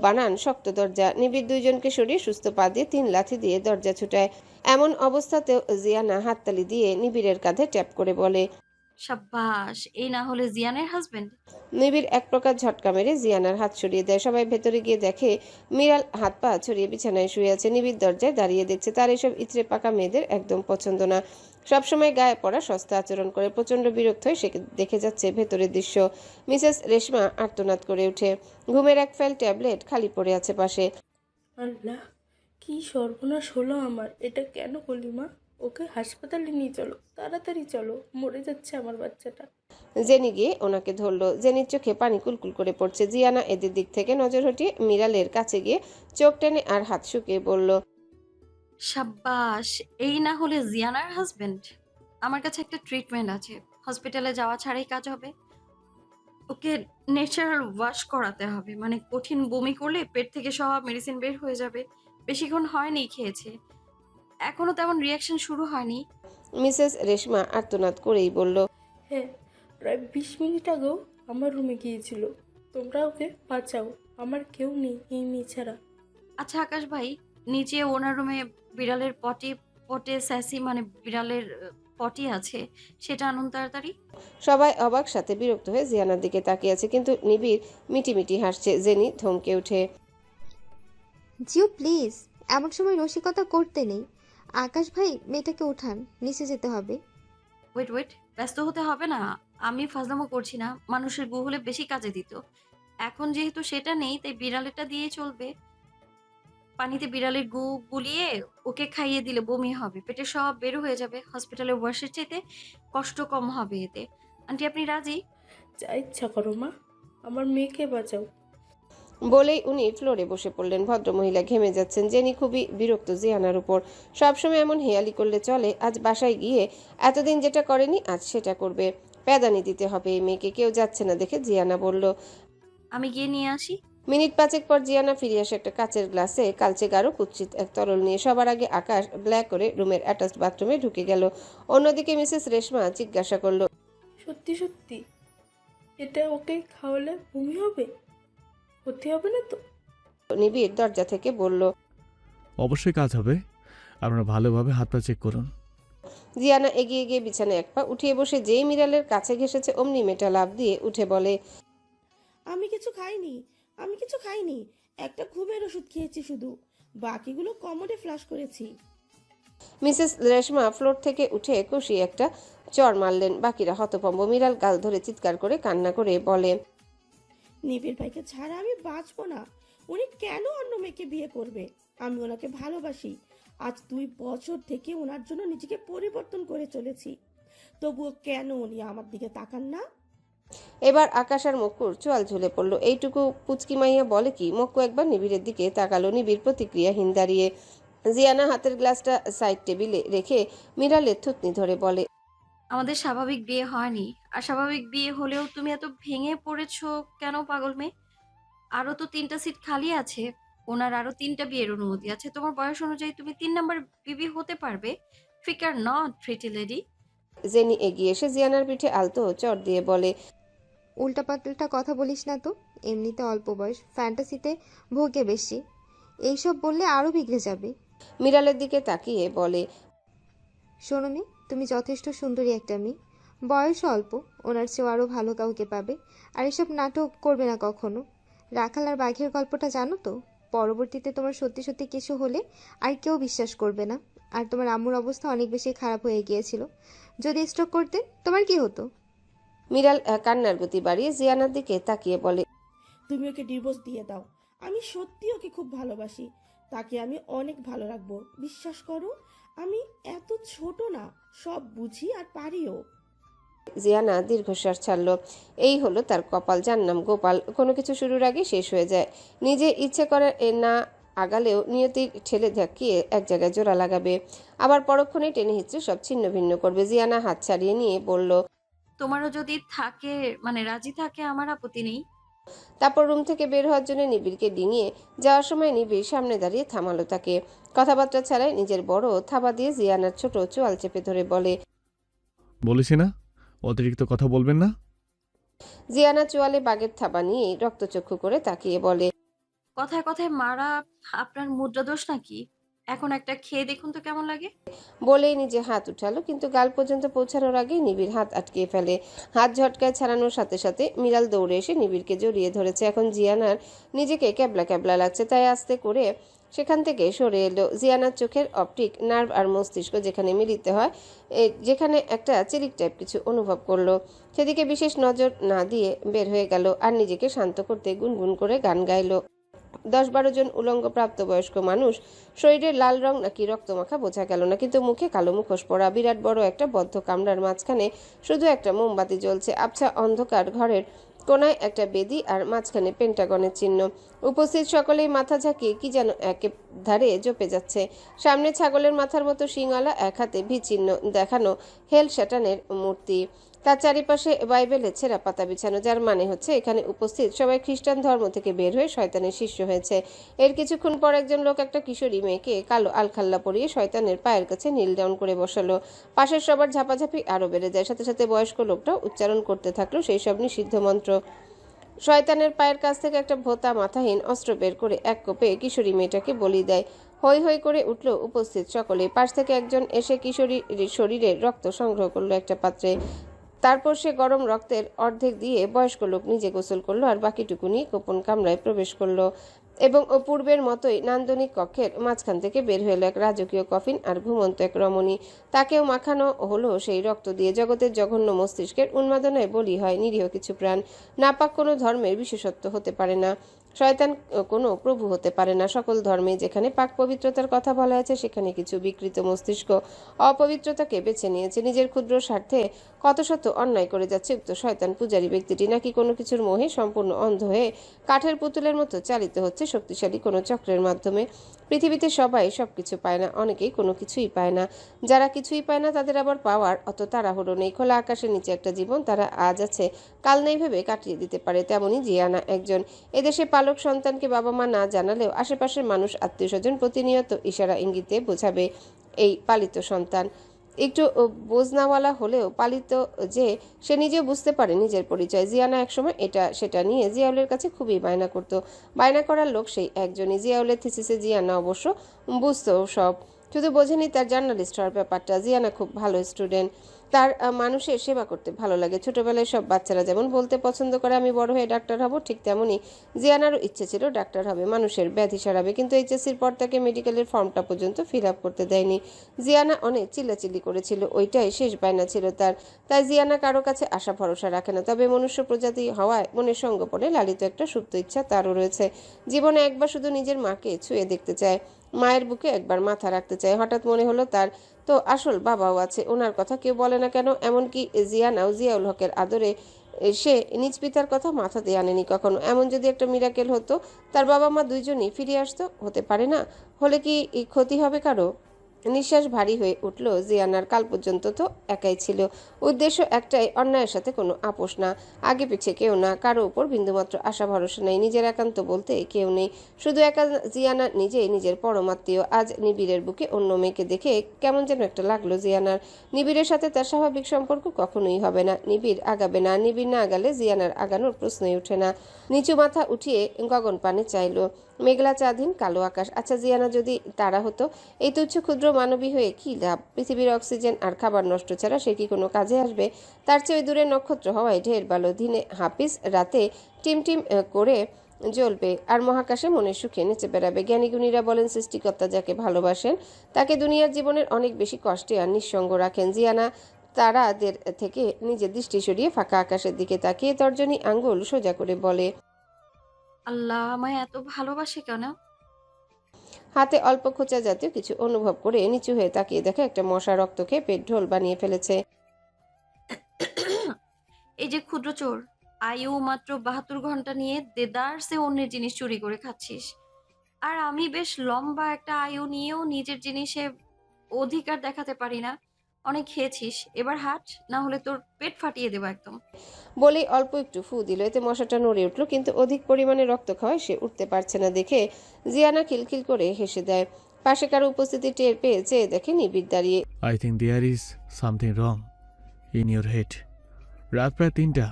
বানান শক্ত দরজা। নিবিড় দুইজনকে সরিয়ে সুস্থ পা দিয়ে 3 লাথি দিয়ে দরজা ছুটায়। এমন অবস্থাতেও জিয়ানা হাততালি দিয়ে নিবিড়ের কাঁধে ট্যাপ করে বলে, সাব্বাস, এই না হলে জিয়ানের হাজবেন্ড। নিবিড় এক প্রকার ঝটকা মেরে জিয়ানার হাত সরিয়ে দেয়। সবাই ভেতরে গিয়ে দেখে মিরাল হাত পা ছড়িয়ে বিছানায় শুয়ে আছে। নিবিড় দরজায় দাঁড়িয়ে দেখছে। তার এসব ইচড়ে পাকা মেয়েদের একদম পছন্দ না, সবসময় গায়ে পড়া সস্তা আচরণ করে। প্রচণ্ড বিরক্ত হয়ে সে দেখে যাচ্ছে ভেতরের দৃশ্য। মিসেস রেশমা আর্তনাদ করে ওঠে। ঘুমের এক ফাইল ট্যাবলেট খালি পড়ে আছে পাশে। আল্লাহ, কি সর্বনাশ হলো আমার! এটা কেন করলি মা? ওকে হাসপাতালে নিয়ে চলো, তাড়াতাড়ি চলো, মরে যাচ্ছে আমার বাচ্চাটা। জেনি গিয়ে ওনাকে ধরলো। জেনির চোখে পানি কুলকুল করে পড়ছে। জিয়ানা এদের দিক থেকে নজর হটিয়ে মিরালের কাছে গিয়ে চোখ টেনে আর হাত শুকিয়ে বলল, সাব্বাস, এই না হলে জিয়ানার হাজবেন্ড। আমার কাছে একটা ট্রিটমেন্ট আছে, হসপিটালে যাওয়া ছাড়াই কাজ হবে। ওকে ন্যাচারাল ওয়াশ করাতে হবে, মানে কঠিন বমি করলে পেট থেকে সব মেডিসিন বের হয়ে যাবে। বেশিক্ষণ হয়নি খেয়েছে, এখনো তেমন রিয়াকশন শুরু হয়নি। মিসেস রেশমা আর্তনাদ করেই বলল, হ্যাঁ, প্রায় 20 মিনিট আগেও আমার রুমে গিয়েছিল। তোমরা ওকে বাঁচাও, আমার কেউ নেই এই মেয়ে ছাড়া। আচ্ছা আকাশ ভাই, নিচে ওনার রুমে বিড়ালের পটে স্যাসি মানে বিড়ালের পটি আছে, সেটা আনুন তাড়াতাড়ি। সবাই অবাক সাথে বিরক্ত হয়ে জিয়ানার দিকে তাকিয়ে আছে, কিন্তু নিবিড় মিটিমিটি হাসছে। জেনি ধমকে উঠে, জিও প্লিজ, এমন সময় রসিকতা করতে নেই। আকাশ ভাই, মেয়েটাকে ওঠান, নিচে যেতে হবে। ওয়েট, ব্যস্ত হতে হবে না। আমি ফাজলামো করছি না। মানুষের গু হলে বেশি কাজে দিত। এখন যেহেতু সেটা নেই, তাই বিড়ালেরটা দিয়ে চলবে। পানিতে বিড়ালের গু গুলিয়ে ওকে খাইয়ে দিলে বমি হবে, পেটে সব বের হয়ে যাবে। হসপিটালে ওয়াশের চাইতে কষ্ট কম হবে এতে। আন্টি, আপনি রাজি? যা ইচ্ছা করো মা, আমার মেয়েকে বাঁচাও। বলেই উনি ফ্লোরে বসে পড়লেন। ভদ্রমহিলা ঘেমে যাচ্ছেন। জেনি খুবই বিরক্ত জিয়ানার উপর। সবসময় এমন হেয়ালি করলে চলে? আজ বাসায় গিয়ে এতদিন যেটা করেনি আজ সেটা করবে। প্যাদানি দিতে হবে এই মেয়েকে। কেউ যাচ্ছে না দেখে জিয়ানা বলল। আমি গিয়ে নিয়ে আসি। মিনিট পাঁচেক পর জিয়ানা ফিরে আসে একটা কাচের গ্লাসে কালচে গাঢ় কুৎসিত এক তরল নিয়ে। সবার আগে আকাশ ব্ল্যাক করে রুমের অ্যাটাচড বাথরুমে ঢুকে গেল। অন্যদিকে মিসেস রেশমা জিজ্ঞাসা করল, সত্যি সত্যি এটা ওকে খাওয়ালে বমি হবে? হতে হবে না তো? নিবিড় দরজা থেকে বলল। অবশ্যই কাজ হবে, আপনারা ভালোভাবে হাত পা চেক করুন। জিয়ানা এগিয়ে গিয়ে বিছানায় এক পা উঠিয়ে বসে যেই মিরালের কাছে ঘেসেছে অমনি মেয়েটা লাফ দিয়ে উঠে বলে, আমি কিছু খাইনি, একটা ঘুমের ওষুধ খেয়েছি শুধু, বাকিগুলো কমোডে ফ্লাশ করেছি। মিসেস রেশমা ফ্লোর থেকে উঠে কষিয়ে একটা চড় মারলেন। বাকিরা হতভম্ব। মিরাল গাল ধরে চিৎকার করে কান্না করে বলে, নিবিড় ভাইকে ছাড়া আমি বাঁচবো না। উনি কেন অন্য মেয়েকে বিয়ে করবে? আমি ওনাকে ভালোবাসি। আজ 2 বছর থেকে ওনার জন্য নিজেকে পরিবর্তন করে চলেছি, তবুও কেন উনি আমার দিকে তাকান না? এবার আকাশ আর মক্কুর চোয়াল ঝুলে পড়ল। এইটুকু পুচকি মাইয়া বলে কি? মক্কু একবার নিবিড়ের দিকে তাকালো। নিবিড় প্রতিক্রিয়াহীন দাঁড়িয়ে। জিয়ানা হাতের গ্লাসটা সাইড টেবিলে রেখে মিরালের থুতনি ধরে বলে, আমাদের স্বাভাবিক বিয়ে হয়নি। আর স্বাভাবিক বিয়ে হলেও তুমি এত ভেঙে পড়েছো কেন পাগল মেয়ে? আরো তো 3টা সিট খালি আছে। ওনার আরো 3টা বিয়ের অনুমতি আছে। তোমার বয়স অনুযায়ী তুমি 3 নাম্বার বিবি হতে পারবে। ফিকার নট, প্রিটি লেডি। জেনি এগিয়ে এসে জিয়ানার পিঠে আলতো চড় দিয়ে বলে, উল্টাপাল্টা কথা বলিস না তো। এমনিতে অল্প বয়স, ফ্যান্টাসিতে ভোগে বেশি। এইসব বললে আরও বিগড়ে যাবে। মিরালের দিকে তাকিয়ে বলে, শোনো মেয়ে, তুমি যথেষ্ট সুন্দরী একটা মেয়ে। বয়স অল্প, ওনার চেয়েও আরও ভালো কাউকে পাবে। আর এসব নাটক করবে না কখনো। রাখাল আর বাঘের গল্পটা জানো তো? পরবর্তীতে তোমার সত্যি সত্যি কিছু হলে আর কেউ বিশ্বাস করবে না। আর তোমার আম্মুর অবস্থা অনেক বেশি খারাপ হয়ে গিয়েছিল। যদি স্ট্রোক করতে, তোমার কি হতো? মিরাল কান্নার গতি বাড়িয়ে জিয়ানার দিকে তাকিয়ে বলে, তুমি ওকে ডিভোর্স দিয়ে দাও। আমি সত্যি ওকে খুব ভালোবাসি। তাকে আমি অনেক ভালো রাখবো, বিশ্বাস করো। আমি এত ছোট না, সব বুঝি আর পারিও। জিয়ানা দীর্ঘশ্বাস ছাড়ল। এই হলো তার কপাল, যার নাম গোপাল। কোনো কিছু শুরুর আগে শেষ হয়ে যায়। নিজে ইচ্ছে করে না আগালেও নিয়তির ঠেলে ধাক্কিয়ে এক জায়গায় জোড়া লাগাবে, আবার পরক্ষণে টেনে হিচড়ে সব ছিন্ন ভিন্ন করবে। জিয়ানা হাত ছাড়িয়ে নিয়ে বলল, তোমারও যদি থাকে, মানে রাজি থাকে, আমার আপত্তি নেই। তারপর রুম থেকে বের হওয়ার জন্য নিবিড়কে ডিঙিয়ে যাওয়ার সময় নিবিড় সামনে দাঁড়িয়ে থামালো তাকে। কথাবার্তা ছাড়াই নিজের বড় থাবা দিয়ে জিয়ানার ছোট চোয়াল চেপে ধরে বলে, বলেছি না অতিরিক্ত কথা বলবেন না। জিয়ানা চোয়ালে বাগের থাবা নিয়ে রক্তচক্ষু করে তাকিয়ে বলে, কথায় কথায় মারা আপনার মুদ্রা দোষ নাকি? এখন একটা খেয়ে দেখুন তো কেমন লাগে। বলেই নিজে হাত উঠালো, কিন্তু গাল পর্যন্ত পৌঁছানোর আগেই নিবিড় হাত আটকে ফেলে। হাত ঝটকায় ছাড়ানোর সাথে সাথে মিরাল দৌড়ে এসে নিবিড়কে জড়িয়ে ধরেছে। এখন জিয়ানার নিজেকে ক্যাবলা ক্যাবলা লাগছে, তাই আস্তে করে সেখান থেকে সরে এলো। জিয়ানার চোখের অপটিক নার্ভ আর মস্তিষ্ক যেখানে মিলিত হয়, যেখানে একটা চিরিক টাইপ কিছু অনুভব করলো। সেদিকে বিশেষ নজর না দিয়ে বের হয়ে গেল আর নিজেকে শান্ত করতে গুনগুন করে গান গাইলো। 10-12 জন উলঙ্গ প্রাপ্তবয়স্ক মানুষ, শরীরের লাল রং নাকি রক্তমাখা বোঝা গেল না, কিন্তু মুখে কালো মুখোশ পরা। বিরাট বড় একটা বদ্ধ কামরার মাঝখানে শুধু একটা মোমবাতি জ্বলছে। আবছা অন্ধকার ঘরের কোনায় একটা বেদি আর মাঝখানে পেন্টাগনের চিহ্ন। উপস্থিত সকলেই মাথা ঝাঁকিয়ে কি যেন এক ধারে জপে যাচ্ছে। সামনে ছাগলের মাথার মতো শিংওয়ালা এক হাতে ভি চিহ্ন দেখানো হেল শ্যাটানের মূর্তি। তার চারিপাশে বাইবেলের ছেঁড়া পাতা বিছানো, যার মানে হচ্ছে এখানে উপস্থিত সবাই খ্রিস্টান ধর্ম থেকে বের হয়ে শয়তানের শিষ্য হয়েছে। এর কিছুক্ষণ পর একজন লোক একটা কিশোরী মেয়েকে কালো আলখাল্লা পরিয়ে শয়তানের পায়ের কাছে নীল ডাউন করে বসালো। পাশের সবার ঝাপাঝাপি আরো বেড়ে যায়। সাথে সাথে বয়স্ক লোকটাও উচ্চারণ করতে থাকলো সেই সব নিষিদ্ধ মন্ত্র। শয়তানের পায়ের কাছ থেকে একটা ভোতা মাথাহীন অস্ত্র বের করে এক কোপে কিশোরী মেয়েটাকে বলি দেয়। হৈ হৈ করে উঠল উপস্থিত সকলে। পাশ থেকে একজন এসে কিশোরীর শরীরের রক্ত সংগ্রহ করলো একটা পাত্রে। তারপর সে গরম রক্তের অর্ধেক দিয়ে বয়স্ক লোক নিজে গোসল করলো আর বাকিটুকু নিয়ে গোপন কামরায় প্রবেশ করলো। এবং পূর্বের মতোই নান্দনিক কক্ষের মাঝখান থেকে বের হলো এক রাজকীয় কফিন আর ঘুমন্ত এক রমণী। তাকেও মাখানো হলো সেই রক্ত দিয়ে। জগতের জঘন্য মস্তিষ্কের উন্মাদনায় বলি হয় নিরীহ কিছু প্রাণ। নাপাক কোনো ধর্মের বিশেষত্ব হতে পারে না, শয়তান কোনো প্রভু হতে পারে না। সকল ধর্মে যেখানে পাক পবিত্রতার কথা বলা আছে সেখানে কিছু বিকৃত মস্তিষ্ক অপবিত্রতাকে বেছে নিয়েছে। নিজের ক্ষুদ্র স্বার্থে কত শত অন্যায় করে যাচ্ছে উক্ত শয়তান পূজারী ব্যক্তিটি, নাকি কোনো কিছুর মোহে সম্পূর্ণ অন্ধ হয়ে কাঠের পুতুলের মতো চালিত হচ্ছে শক্তিশালী কোনো চক্রের মাধ্যমে। পৃথিবীতে সবাই সবকিছু পায় না, অনেকেই কোনো কিছুই পায় না। যারা কিছুই পায় না তাদের আবার পাওয়ার অত তাড়াহুড়ো নেই। খোলা আকাশের নিচে একটা জীবন তারা আজ আছে কাল নেই ভেবে কাটিয়ে দিতে পারে। তেমনই জিয়ানা একজন। এদেশে পালক সন্তানকে বাবা মা না জানালেও আশেপাশের মানুষ আত্মীয় স্বজন প্রতিনিয়ত ইশারা ইঙ্গিতে বোঝাবে এই পালিত সন্তান। একটু বোঝনাওয়ালা হলেও পালিত যে, সে নিজেও বুঝতে পারে নিজের পরিচয়। জিয়ানা একসময় এটা সেটা নিয়ে জিয়াউলের কাছে খুবই বায়না করত। বায়না করার লোক সেই একজনই। জিয়াউলের থিসিসে জিয়ানা অবশ্য বুঝতো সব, শুধু বোঝেনি তার জার্নালিস্ট হওয়ার ব্যাপারটা। জিয়ানা খুব ভালো স্টুডেন্ট, তার মানুষের সেবা করতে ভালো লাগে। ছোটবেলায় সব বাচ্চারা যেমন বলতে পছন্দ করে আমি বড় হয়ে ডাক্তার হব, ঠিক তেমনই জিয়ানারও ইচ্ছে ছিল ডাক্তার হবে, মানুষের ব্যাধি সারাবে। কিন্তু এইচএসসির পর তাকে মেডিকেলের ফর্মটা পর্যন্ত ফিল আপ করতে দেয়নি। জিয়ানা অনেক চিল্লাচিল্লি করেছিল, ওইটাই শেষ বায়না ছিল তার। তাই জিয়ানা কারো কাছে আশা ভরসা রাখে না। তবে মনুষ্য প্রজাতি হওয়ায় মনের সঙ্গোপনে লালিত একটা সুপ্ত ইচ্ছা তারও রয়েছে। জীবনে একবার শুধু নিজের মাকে ছুঁয়ে দেখতে চায়, মায়ের বুকে একবার মাথা রাখতে চায়। হঠাৎ মনে হলো তার তো আসল বাবাও আছে, ওনার কথা কেউ বলে না কেন? এমনকি জিয়ানাও জিয়াউল হকের আদরে সে নিজ পিতার কথা মাথাতে আনেনি কখনো। এমন যদি একটা মিরাকেল হতো, তার বাবা মা দুইজনই ফিরে আসতো, হতে পারে না? হলে কি ক্ষতি হবে কারো? নিঃশ্বাস ভারী হয়ে উঠল জিয়ানার। কাল পর্যন্ত তো একাই ছিল, উদ্দেশ্য একটাই, অন্যায়ের সাথে কোনো আপোষ না, আগে পিছে কেউ না, কারো উপর বিন্দুমাত্র আশা ভরসা নেই, নিজের একান্ত বলতে কেউ নেই, শুধু একা জিয়ানা নিজেই নিজের পরমাত্মীয়। আজ নিবিড়ের বুকে অন্য মেয়েকে দেখে কেমন যেন একটা লাগলো জিয়ানার। নিবিড়ের সাথে তার স্বাভাবিক সম্পর্ক কখনোই হবে না, নিবিড় আগাবে না, নিবিড় না আগালে জিয়ানার আগানোর প্রশ্নই ওঠে না। নিচু মাথা উঠিয়ে গগন পানে চাইল, মেঘলা চাঁদহীন কালো আকাশ। আচ্ছা জিয়ানা যদি তারা হতো? এই তুচ্ছ ক্ষুদ্র মানবী হয়ে কি লাভ? পৃথিবীর অক্সিজেন আর খাবার নষ্ট ছাড়া সে কি কোনো কাজে আসবে? তার চেয়ে ওই দূরের নক্ষত্র হওয়ায় ঢের ভালো। দিনে হাফিজ, রাতে টিম করে জ্বলবে আর মহাকাশে মনের সুখে নেচে বেড়াবে। জ্ঞানীগুণীরা বলেন সৃষ্টিকর্তা যাকে ভালোবাসেন তাকে দুনিয়ার জীবনের অনেক বেশি কষ্টে আর নিঃসঙ্গ রাখেন। জিয়ানা তারাদের থেকে নিজের দৃষ্টি সরিয়ে ফাঁকা আকাশের দিকে তাকিয়ে তর্জনী আঙ্গুল সোজা করে বলে, আল্লাহ আমায় এত ভালোবাসে কেন? হাতে অল্প খোঁচা জাতীয় কিছু অনুভব করে নিচু হয়ে তাকিয়ে দেখে একটা মশা রক্ত খেয়ে পেট ঢোল বানিয়ে ফেলেছে। এই যে ক্ষুদ্র চোর, আয়ু মাত্র ৭২ ঘন্টা নিয়ে দেদারসে অন্যের জিনিস চুরি করে খাচ্ছিস। আর আমি বেশ লম্বা একটা আয়ু নিয়েও নিজের জিনিসে অধিকার দেখাতে পারি না। অনেক খেয়েছিস, এবার হাট, না হলে তোর পেট ফাটিয়ে দেবো একদম। বলেই অল্প একটু ফু দিল, এতে মশাটা নড়ে উঠল, কিন্তু অধিক পরিমাণে রক্ত খাওয়ায় সে উঠতে পারছে না দেখে জিয়ানা খিলখিল করে হেসে দেয়। পাশে কারো উপস্থিতি টের পেয়ে চেয়ে দেখে নিবিড় দাঁড়িয়ে। I think there is something wrong in your head. রাত প্রায় ৩টা,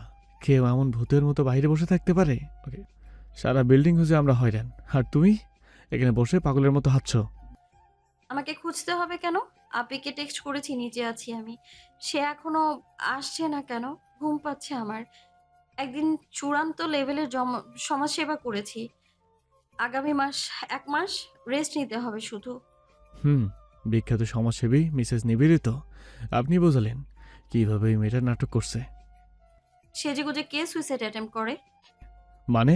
কেউ এমন ভূতের মতো বাইরে বসে থাকতে পারে? ওকে, সারা বিল্ডিং খুঁজে আমরা হয়রান, আর তুমি এখানে বসে পাগলের মতো হাঁটছো। আমাকে খুঁজতে হবে কেন? আপিকে টেক্সট করেছি নিচে আছি আমি, সে এখনো আসছে না কেন? ঘুম পাচ্ছে আমার। একদিন চূড়ান্ত লেভেলের সমাজসেবা করেছি, আগামী মাস ১ মাস রেস্ট নিতে হবে শুধু। বিখ্যাত সমাজসেবী মিসেস নিবেদিত আপনি বোঝালেন কিভাবে এই মেয়েটা নাটক করছে? সেজেগুজে কে সুইসাইড অ্যাটেম্প করে? মানে?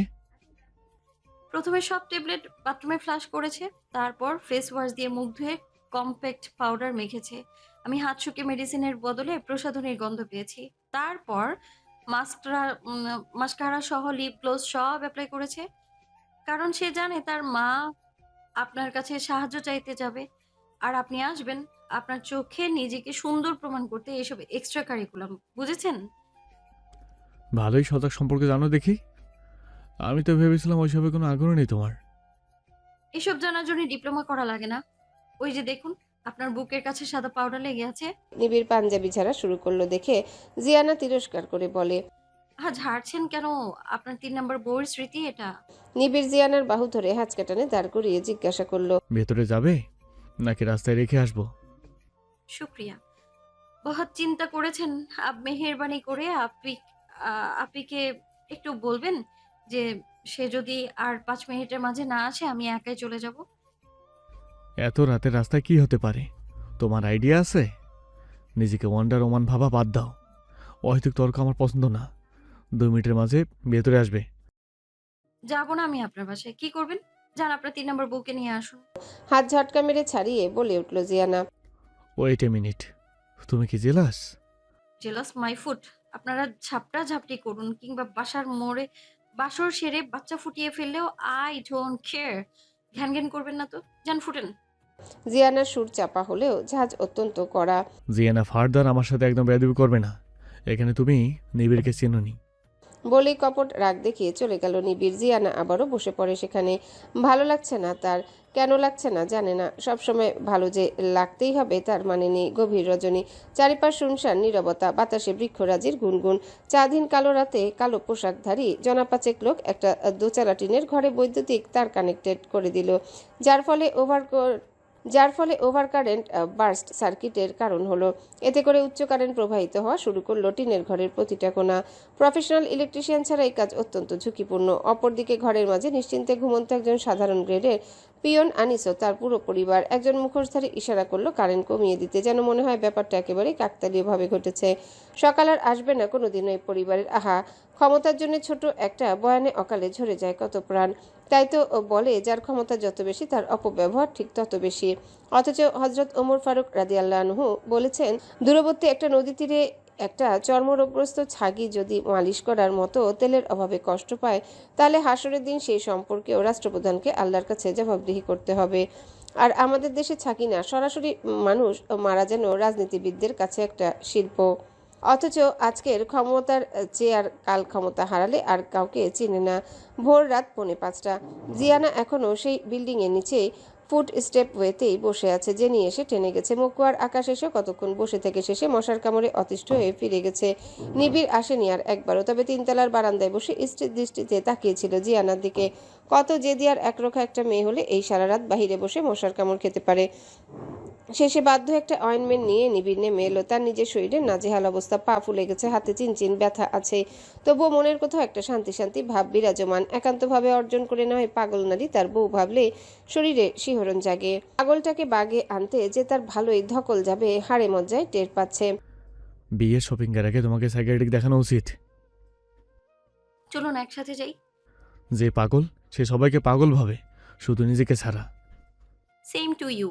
প্রথমে সব ট্যাবলেট বাথরুমে ফ্লাশ করেছে, তারপর ফেস ওয়াশ দিয়ে মুখ ধুয়ে কম্প্যাক্ট পাউডার মেখেছে। আমি হাত শুকে মেডিসিনের বদলে প্রসাধনীর গন্ধ পেয়েছি। তারপর মাস্কারা সহ লিপ গ্লোজ সব অ্যাপ্লাই করেছে, কারণ সে জানে তার মা আপনার কাছে সাহায্য চাইতে যাবে আর আপনি আসবেন আপনার চোখে নিজেকে সুন্দর প্রমাণ করতে। এসব এক্সট্রা কারিকুলাম, বুঝেছেন? ভালোই সজাগ সম্পর্কে জানো দেখি। আমি তো ভেবেছিলাম ওইসবে কোনো আগ্রহ নেই তোমার। এসব জানার জন্য ডিপ্লোমা করা লাগে না। ওই যে দেখুন, আপনার বুকের কাছে সাদা পাউডার লেগে আছে। নিবিড় পাঞ্জাবি ঝাড়া শুরু করলো দেখে জিয়ানা তিরস্কার করে বলে, ঝাড়ছেন কেন? আপনার ৩ নম্বর বউয়ের স্মৃতি এটা। নিবিড় জিয়ানার বাহু ধরে হাঁচকাটানে দাঁড় করিয়ে জিজ্ঞাসা করলো, ভেতরে যাবে নাকি রাস্তায় রেখে আসবো? শুক্রিয়া, বহুত চিন্তা করেছেন। মেহেরবানি করে আপিকে একটু বলবেন যে সে যদি আর 5 মিনিটের মাঝে না আসে আমি একাই চলে যাব। এত রাতের রাস্তায় কি হতে পারে? তোমার আইডিয়া আছে? নিজেকে ওয়ান্ডার ওমান ভাবা বাদ দাও। অহেতুক তর্ক আমার পছন্দ না। 2 মিনিটের মাঝে ভেতরে আসবে। যাব না আমি আপনার বাসায়। কি করবেন? যান আপনার 3 নম্বর বউকে নিয়ে আসুন। হাত ঝটকা মেরে ছাড়িয়ে বলে উঠল জিয়ানা। ওয়েট এ মিনিট, তুমি কি জেলাস? Jealous my foot. আপনারা ঝাপটা ঝাপটি করুন কিংবা বাসার মোড়ে বাসর সেরে বাচ্চা ফুটিয়ে ফেললেও আই ডোন্ট কেয়ার। ঘ্যান ঘ্যান করবেন না তো। যান ফুটেন। জিয়ানার সুর চাপা হলেও ঝাঁজ অত্যন্ত কড়া। জিয়ানা ফার্দার আমার সাথে একদম বেয়াদবি করবে না। এখানে তুমি নিবিড়কে চেনোনি। বলেই কপট রাগ দেখিয়ে চলে গেল নিবিড়। জিয়ানা আবারও বসে পড়ে সেখানে। ভালো লাগছে না তার। কেন লাগছে না জানে না। সবসময় ভালো যে লাগতেই হবে তার মানে নেই। গভীর রজনী, চারিপাশ শুনশান নীরবতা, বাতাসে বৃক্ষরাজির গুনগুন। চাঁদহীন কালো রাতে কালো পোশাকধারী জনাপাচেক লোক একটা দোচালা টিনের ঘরে বৈদ্যুতিক তার কানেক্টেড করে দিল, যার ফলে ওভারকারেন্ট বার্স্ট সার্কিটের কারণ হলো। এতে করে উচ্চ কারেন্ট প্রবাহিত হওয়া শুরু করলো টিনের ঘরের প্রতিটা কোণা। প্রফেশনাল ইলেকট্রিশিয়ান ছাড়া এই কাজ অত্যন্ত ঝুঁকিপূর্ণ। অপরদিকে ঘরের মাঝে নিশ্চিন্তে ঘুমন্ত একজন সাধারণ গ্রেডের পিয়ন আনিস ও তার পুরো পরিবার। একজন মুখোশধারী ইশারা করলো কারেন্ট কমিয়ে দিতে, যেন মনে হয় ব্যাপারটা একেবারেই কাকতালীয়ভাবে ঘটেছে। সকাল আর আসবে না কোনোদিনও এই পরিবারের। আহা, ক্ষমতার জন্য ছোট একটা বয়ানে অকালে ঝরে যায় কত প্রাণ। তাই তো বলে যার ক্ষমতা যত বেশি তার অপব্যবহার ঠিক তত বেশি। অথচ হজরত ওমর ফারুক রাদিয়াল্লাহু আনহু বলেছেন, দূরবর্তী একটা নদী তীরে একটা চর্মরোগগ্রস্ত ছাগি যদি মালিশ করার মতো তেলের অভাবে কষ্ট পায়, তাহলে হাসরের দিন সেই সম্পর্কেও রাষ্ট্রপ্রধানকে আল্লাহর কাছে জবাবদিহি করতে হবে। আর আমাদের দেশে ছাগি না, সরাসরি মানুষ মারা যেন রাজনীতিবিদদের কাছে একটা শিল্প। অথচ আজকের ক্ষমতার চেয়ার কাল ক্ষমতা হারালে আর কাউকে চিনে না। ভোর রাত 4:45। জিয়ানা এখনও সেই বিল্ডিংয়ের নিচেই ফুট স্টেপ ওয়েতেই বসে আছে। জেনি এসে টেনে গেছে। মকুয়ার আকাশ এসে কতক্ষণ বসে থেকে শেষে মশার কামড়ে অতিষ্ঠ হয়ে ফিরে গেছে। নিবিড় আসেনি আর একবারও। তবে 3তলার বারান্দায় বসে স্থির দৃষ্টিতে তাকিয়েছিল জিয়ানার দিকে। কত জেদি আর একরোখা একটা মেয়ে হলে এই সারা রাত বাহিরে বসে মশার কামড় খেতে পারে। শেষে বাধ্য একটা অয়েনমেন্ট নিয়ে নিবিড় নেমে এলো। তার নিজের শরীরে নাজেহাল অবস্থা। পা ফুলে গেছে, হাতে চিনচিন ব্যথা আছে, তবুও মনের কোথাও একটা শান্তি শান্তি ভাব বিরাজমান। একান্তভাবে অর্জন করে নয় পাগল নারী তার বউ ভাবলে শরীরে শিহরণ জাগে। পাগলটাকে বাগে আনতে যে তার ভালোই ধকল যাবে হাড়ে মজ্জায় টের পাচ্ছে। বিয়ের শপিং এর আগে তোমাকে সাইকিয়াট্রিক দেখানো উচিত। চলুন একসাথে যাই। যে পাগল সে সবাইকে পাগল ভাবে, শুধু নিজেকে ছাড়া। Same to you.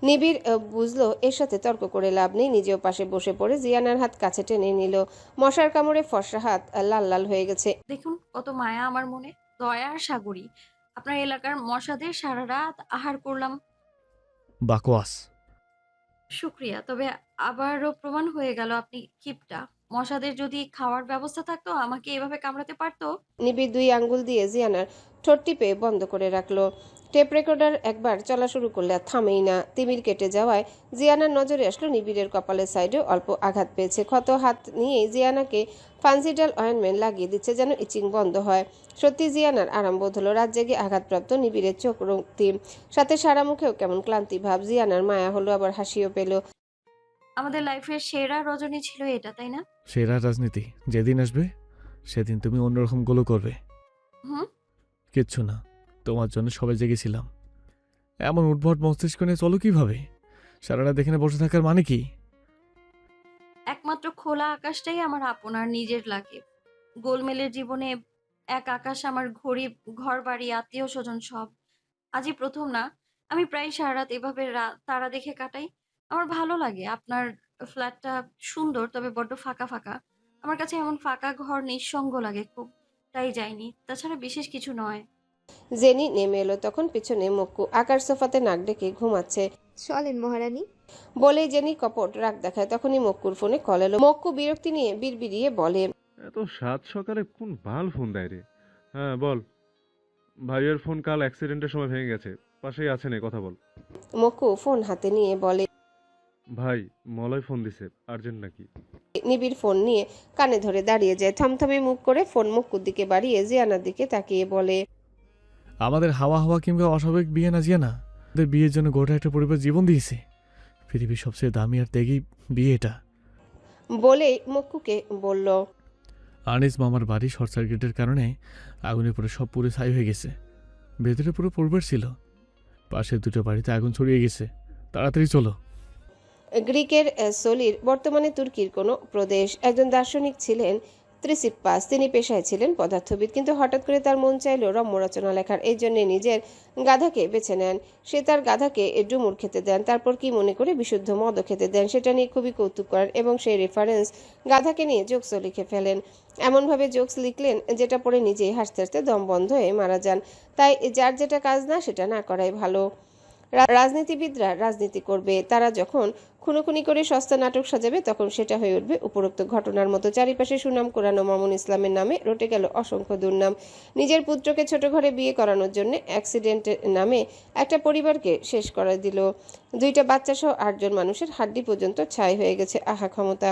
নিবিড় বুঝলো এর সাথে তর্ক করে লাভ নেই। নিজেও পাশে বসে পড়ে জিয়ানার হাত কাছে টেনে নিল। মশার কামড়ে ফর্সা হাত লাল লাল হয়ে গেছে। দেখুন কত মায়া আমার মনে, দয়ার সাগরী। আপনার এলাকার মশাদের সারা রাত আহার করলাম। বাকওয়াস। শুক্রিয়া, তবে আবারও প্রমাণ হয়ে গেল আপনি কিপটা। মশাদের যদি খাওয়ার ব্যবস্থা থাকতো আমাকে এভাবে কামড়াতে পারতো। নিবিড় 2 আঙ্গুল দিয়ে জিয়ানার ঠোঁট টিপে বন্ধ করে রাখলো। টেপ রেকর্ডার একবার চলা শুরু করলে আর থামেই না। তিমির কেটে যাওয়ায় জিয়ানার নজরে আসলো নিবিড়ের কপালের সাইডে অল্প আঘাত পেয়েছে। ক্ষত হাত নিয়ে জিয়ানাকে ফানসিডাল অয়েনমেন্ট লাগিয়ে দিচ্ছে যেন ইচিং বন্ধ হয়। সত্যি জিয়ানার আরাম বোধ হলো। রাত জেগে আঘাতপ্রাপ্ত নিবিড়ের চোখ রক্তিম, সাথে সারা মুখেও কেমন ক্লান্তি ভাব। জিয়ানার মায়া হলো, আবার হাসিও পেল। আমাদের লাইফের সেরা রজনী ছিল এটা, তাই না? সেরা রাজনীতি যেদিন আসবে সেদিন তুমি অন্যরকম গোলো করবে। হুম। কিচ্ছু না, তোমার জন্য সবাই জেগেছিলাম। এমন উদ্ভট মস্তিষ্ক নিয়ে চলো কিভাবে? সারাটা দেখে বসে থাকার মানে কি? একমাত্র খোলা আকাশটাই আমার আপনার নিজের লাগে। গোলমেলের জীবনে এক আকাশ আমার ঘর বাড়ি আত্মীয় স্বজন সব। আজই প্রথম না, আমি প্রায় সারা রাত এভাবে তারা দেখে কাটাই। আমার ভালো লাগে। আপনার ফ্ল্যাটটা সুন্দর, তবে বড্ড ফাঁকা ফাঁকা। আমার কাছে এমন ফাঁকা ঘর নিঃসঙ্গ লাগে খুব, তাই যাইনি। তাছাড়া বিশেষ কিছু নয়। জেনি নেমে এলো তখন। পিছনে মক্কু আকার সোফাতে নাক ডেকে ঘুমাচ্ছে। চলেন মহারানী। বলেই জেনি কপট রাগ দেখায়। তখনই মক্কুর ফোনে কল এলো। মক্কু বিরক্তি নিয়ে বিড়বিড়িয়ে বলে, এত সাত সকালে কোন বাল ফোন দেয় রে? হ্যাঁ বল। ভাইয়ের ফোন কাল অ্যাক্সিডেন্টের সময় ভেঙে গেছে, পাশেই আছে, নে কথা বল। মক্কু ফোন হাতে নিয়ে বলে, ভাই মলয় ফোন দিছে, আর্জেন্ট নাকি? নিবিড় ফোন নিয়ে কানে ধরে দাঁড়িয়ে যায়। থমথমে মুখ করে ফোন মক্কুর দিকে বাড়িয়ে জিয়ানার দিকে তাকিয়ে বলে, আমাদের হাওয়া হাওয়া কিংবা অস্বাভাবিক বিয়ে না জিয়ানা। আমাদের বিয়ের জন্য গোটা একটা পরিবার জীবন দিয়েছে। পৃথিবীর সবচেয়ে দামি আর ত্যাগী বিয়ে এটা। বলেই মক্কুকে বলল, আনিস মামার বাড়ি শর্ট সার্কিটের কারণে আগুনে পুরো সব পুরো ছাই হয়ে গেছে। ভেতরে পুরো পোড়বার ছিল। পাশের দুটো বাড়িতে আগুন ছড়িয়ে গেছে। তাড়াতাড়ি চলো। গ্রিকের সলির বর্তমানে তুর্কির কোনো প্রদেশ। একজন দার্শনিক ছিলেন ত্রিসিপ্পাস। তিনি পেশায় ছিলেন পদার্থবিদ, কিন্তু হঠাৎ করে তার মন চাইল রম্য রচনা লেখার। এই জন্য নিজের গাধাকে বেছে নেন। সে তার গাধাকে ডুমুর খেতে দেন, তারপর কি মনে করে বিশুদ্ধ মদও খেতে দেন, সেটা নিয়ে খুবই কৌতুক করেন এবং সেই রেফারেন্স গাধাকে নিয়ে জোকসও লিখে ফেলেন। এমনভাবে জোকস লিখলেন যেটা পড়ে নিজেই হাসতে হাসতে দম বন্ধ হয়ে মারা যান। তাই যার যেটা কাজ না সেটা না করাই ভালো। রাজনীতিবিদরা রাজনীতি করবে, তারা যখন খুনোখুনি করে সস্তা নাটক সাজাবে তখন সেটা হয়ে উঠবে উপরোক্ত ঘটনার মতো। চারিপাশে সুনাম কুরানো মামুন ইসলামের নামে রটে গেল অসংখ্য দুর্নাম। নিজের পুত্রকে ছোট ঘরে বিয়ে করানোর জন্য অ্যাক্সিডেন্টের নামে একটা পরিবারকে শেষ করে দিল। 2টা বাচ্চা সহ 8 জন মানুষের হাড্ডি পর্যন্ত ছাই হয়ে গেছে। আহা ক্ষমতা!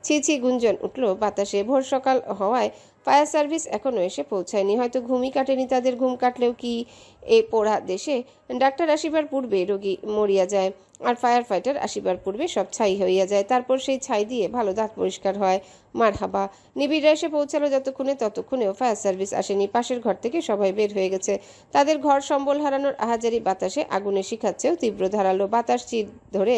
ছি ছি গুঞ্জন উঠল বাতাসে। ভোর সকাল হওয়ায় ফায়ার সার্ভিস এখনো এসে পৌঁছায়নি। হয়তো ঘুমই কাটেনি তাদের। ঘুম কাটলেও কি এ পোড়া দেশে ডাক্তার আসিবার পূর্বে রোগী মরিয়া যায়, আর ফায়ার ফাইটার আসিবার পূর্বে সব ছাই হইয়া যায়। তারপর সেই ছাই দিয়ে ভালো দাঁত পরিষ্কার হয়। মারহাবা। নিবিড়রা এসে পৌঁছালো ততক্ষণেও ফায়ার সার্ভিস আসেনি। পাশের ঘর থেকে সবাই বের হয়ে গেছে। তাদের ঘর সম্বল হারানোর আহাজারি বাতাসে আগুনের শিখাচ্ছেও তীব্র ধারালো। বাতাস চির ধরে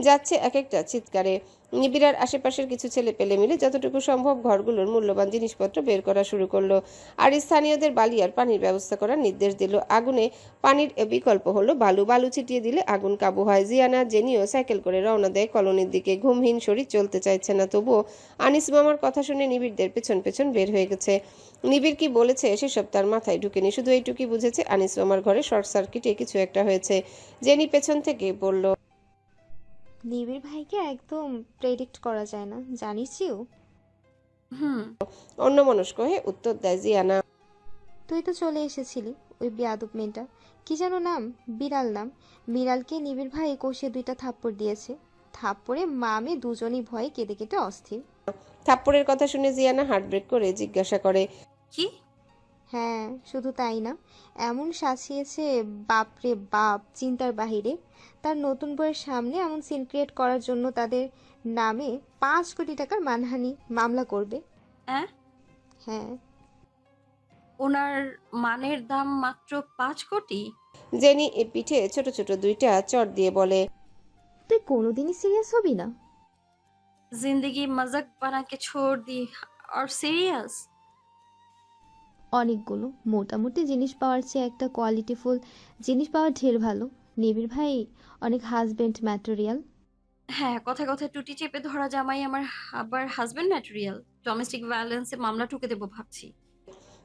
যাচ্ছে এক একটা চিৎকারে। নিবিড়ার আশেপাশের কিছু ছেলে পেলে মিলে যতটুকু সম্ভব ঘরগুলোর মূল্যবান জিনিসপত্র বের করা শুরু করলো, আর স্থানীয়দের বালি আর পানির ব্যবস্থা করার নির্দেশ দিল। আগুনে পানির বিকল্প হলো বালু। বালু ছিটিয়ে দিলে আগুন কাবু হয়। জিয়ানা জেনিও সাইকেল করে রওনা দেয় কলোনির দিকে। ঘুমহীন শরীর চলতে চাইছে না, তবুও আনিস মামার কথা শুনে নিবিড়দের পেছন পেছন বের হয়ে গেছে। নিবিড় কি বলেছে সেসব তার মাথায় ঢুকেনি, শুধু এইটুকুই বুঝেছে আনিস মামার ঘরে শর্ট সার্কিটে কিছু একটা হয়েছে। জেনি পেছন থেকে বলল, নিবিড় ভাইকে একদম প্রেডিক্ট করা যায় না, জানিসও। অন্যমনস্ক হয়ে উত্তর দেয় জিয়ানা। তুই তো চলে এসেছিলি, ওই বেয়াদব মেয়েটা, কি যেন নাম, বিড়াল নাম, বিড়ালকে নিবিড় ভাই কষিয়ে 2টা থাপ্পড় দিয়েছে। থাপ্পড়ে মামে দুজনই ভয়ে কেঁদে কেটে অস্থির। থাপ্পড়ের কথা শুনে জিয়ানা হার্ট ব্রেক করে জিজ্ঞাসা করে, কি? হ্যাঁ, শুধু তাই না, এমন সাজিয়েছে বাপরে বাপ, চিন্তার বাহিরে। তার নতুন বইয়ের সামনে এমন সিন ক্রিয়েট করার জন্য তাদের নামে 5 কোটি টাকার মানহানি মামলা করবে। হ্যাঁ। ওনার মানের দাম মাত্র 5 কোটি? জেনি পিঠে ছোট ছোট 2টা চড় দিয়ে বলে, তুই কোনোদিনই সিরিয়াস হবি না? जिंदगी मजाक बना के छोड़ दी और सीरियस। অনেকগুলো মোটামুটি জিনিস পাওয়ার চেয়ে একটা কোয়ালিটিফুল জিনিস পাওয়া ঢের ভালো। নিবিড় ভাই অনেক হাজবেন্ড ম্যাটেরিয়াল। হ্যাঁ, কথায় কথায় টুটি চেপে ধরা জামাই আমার আবার হাজবেন্ড ম্যাটেরিয়াল। ডোমেস্টিক ভায়োলেন্সে মামলা ঠুকে দেবো ভাবছি।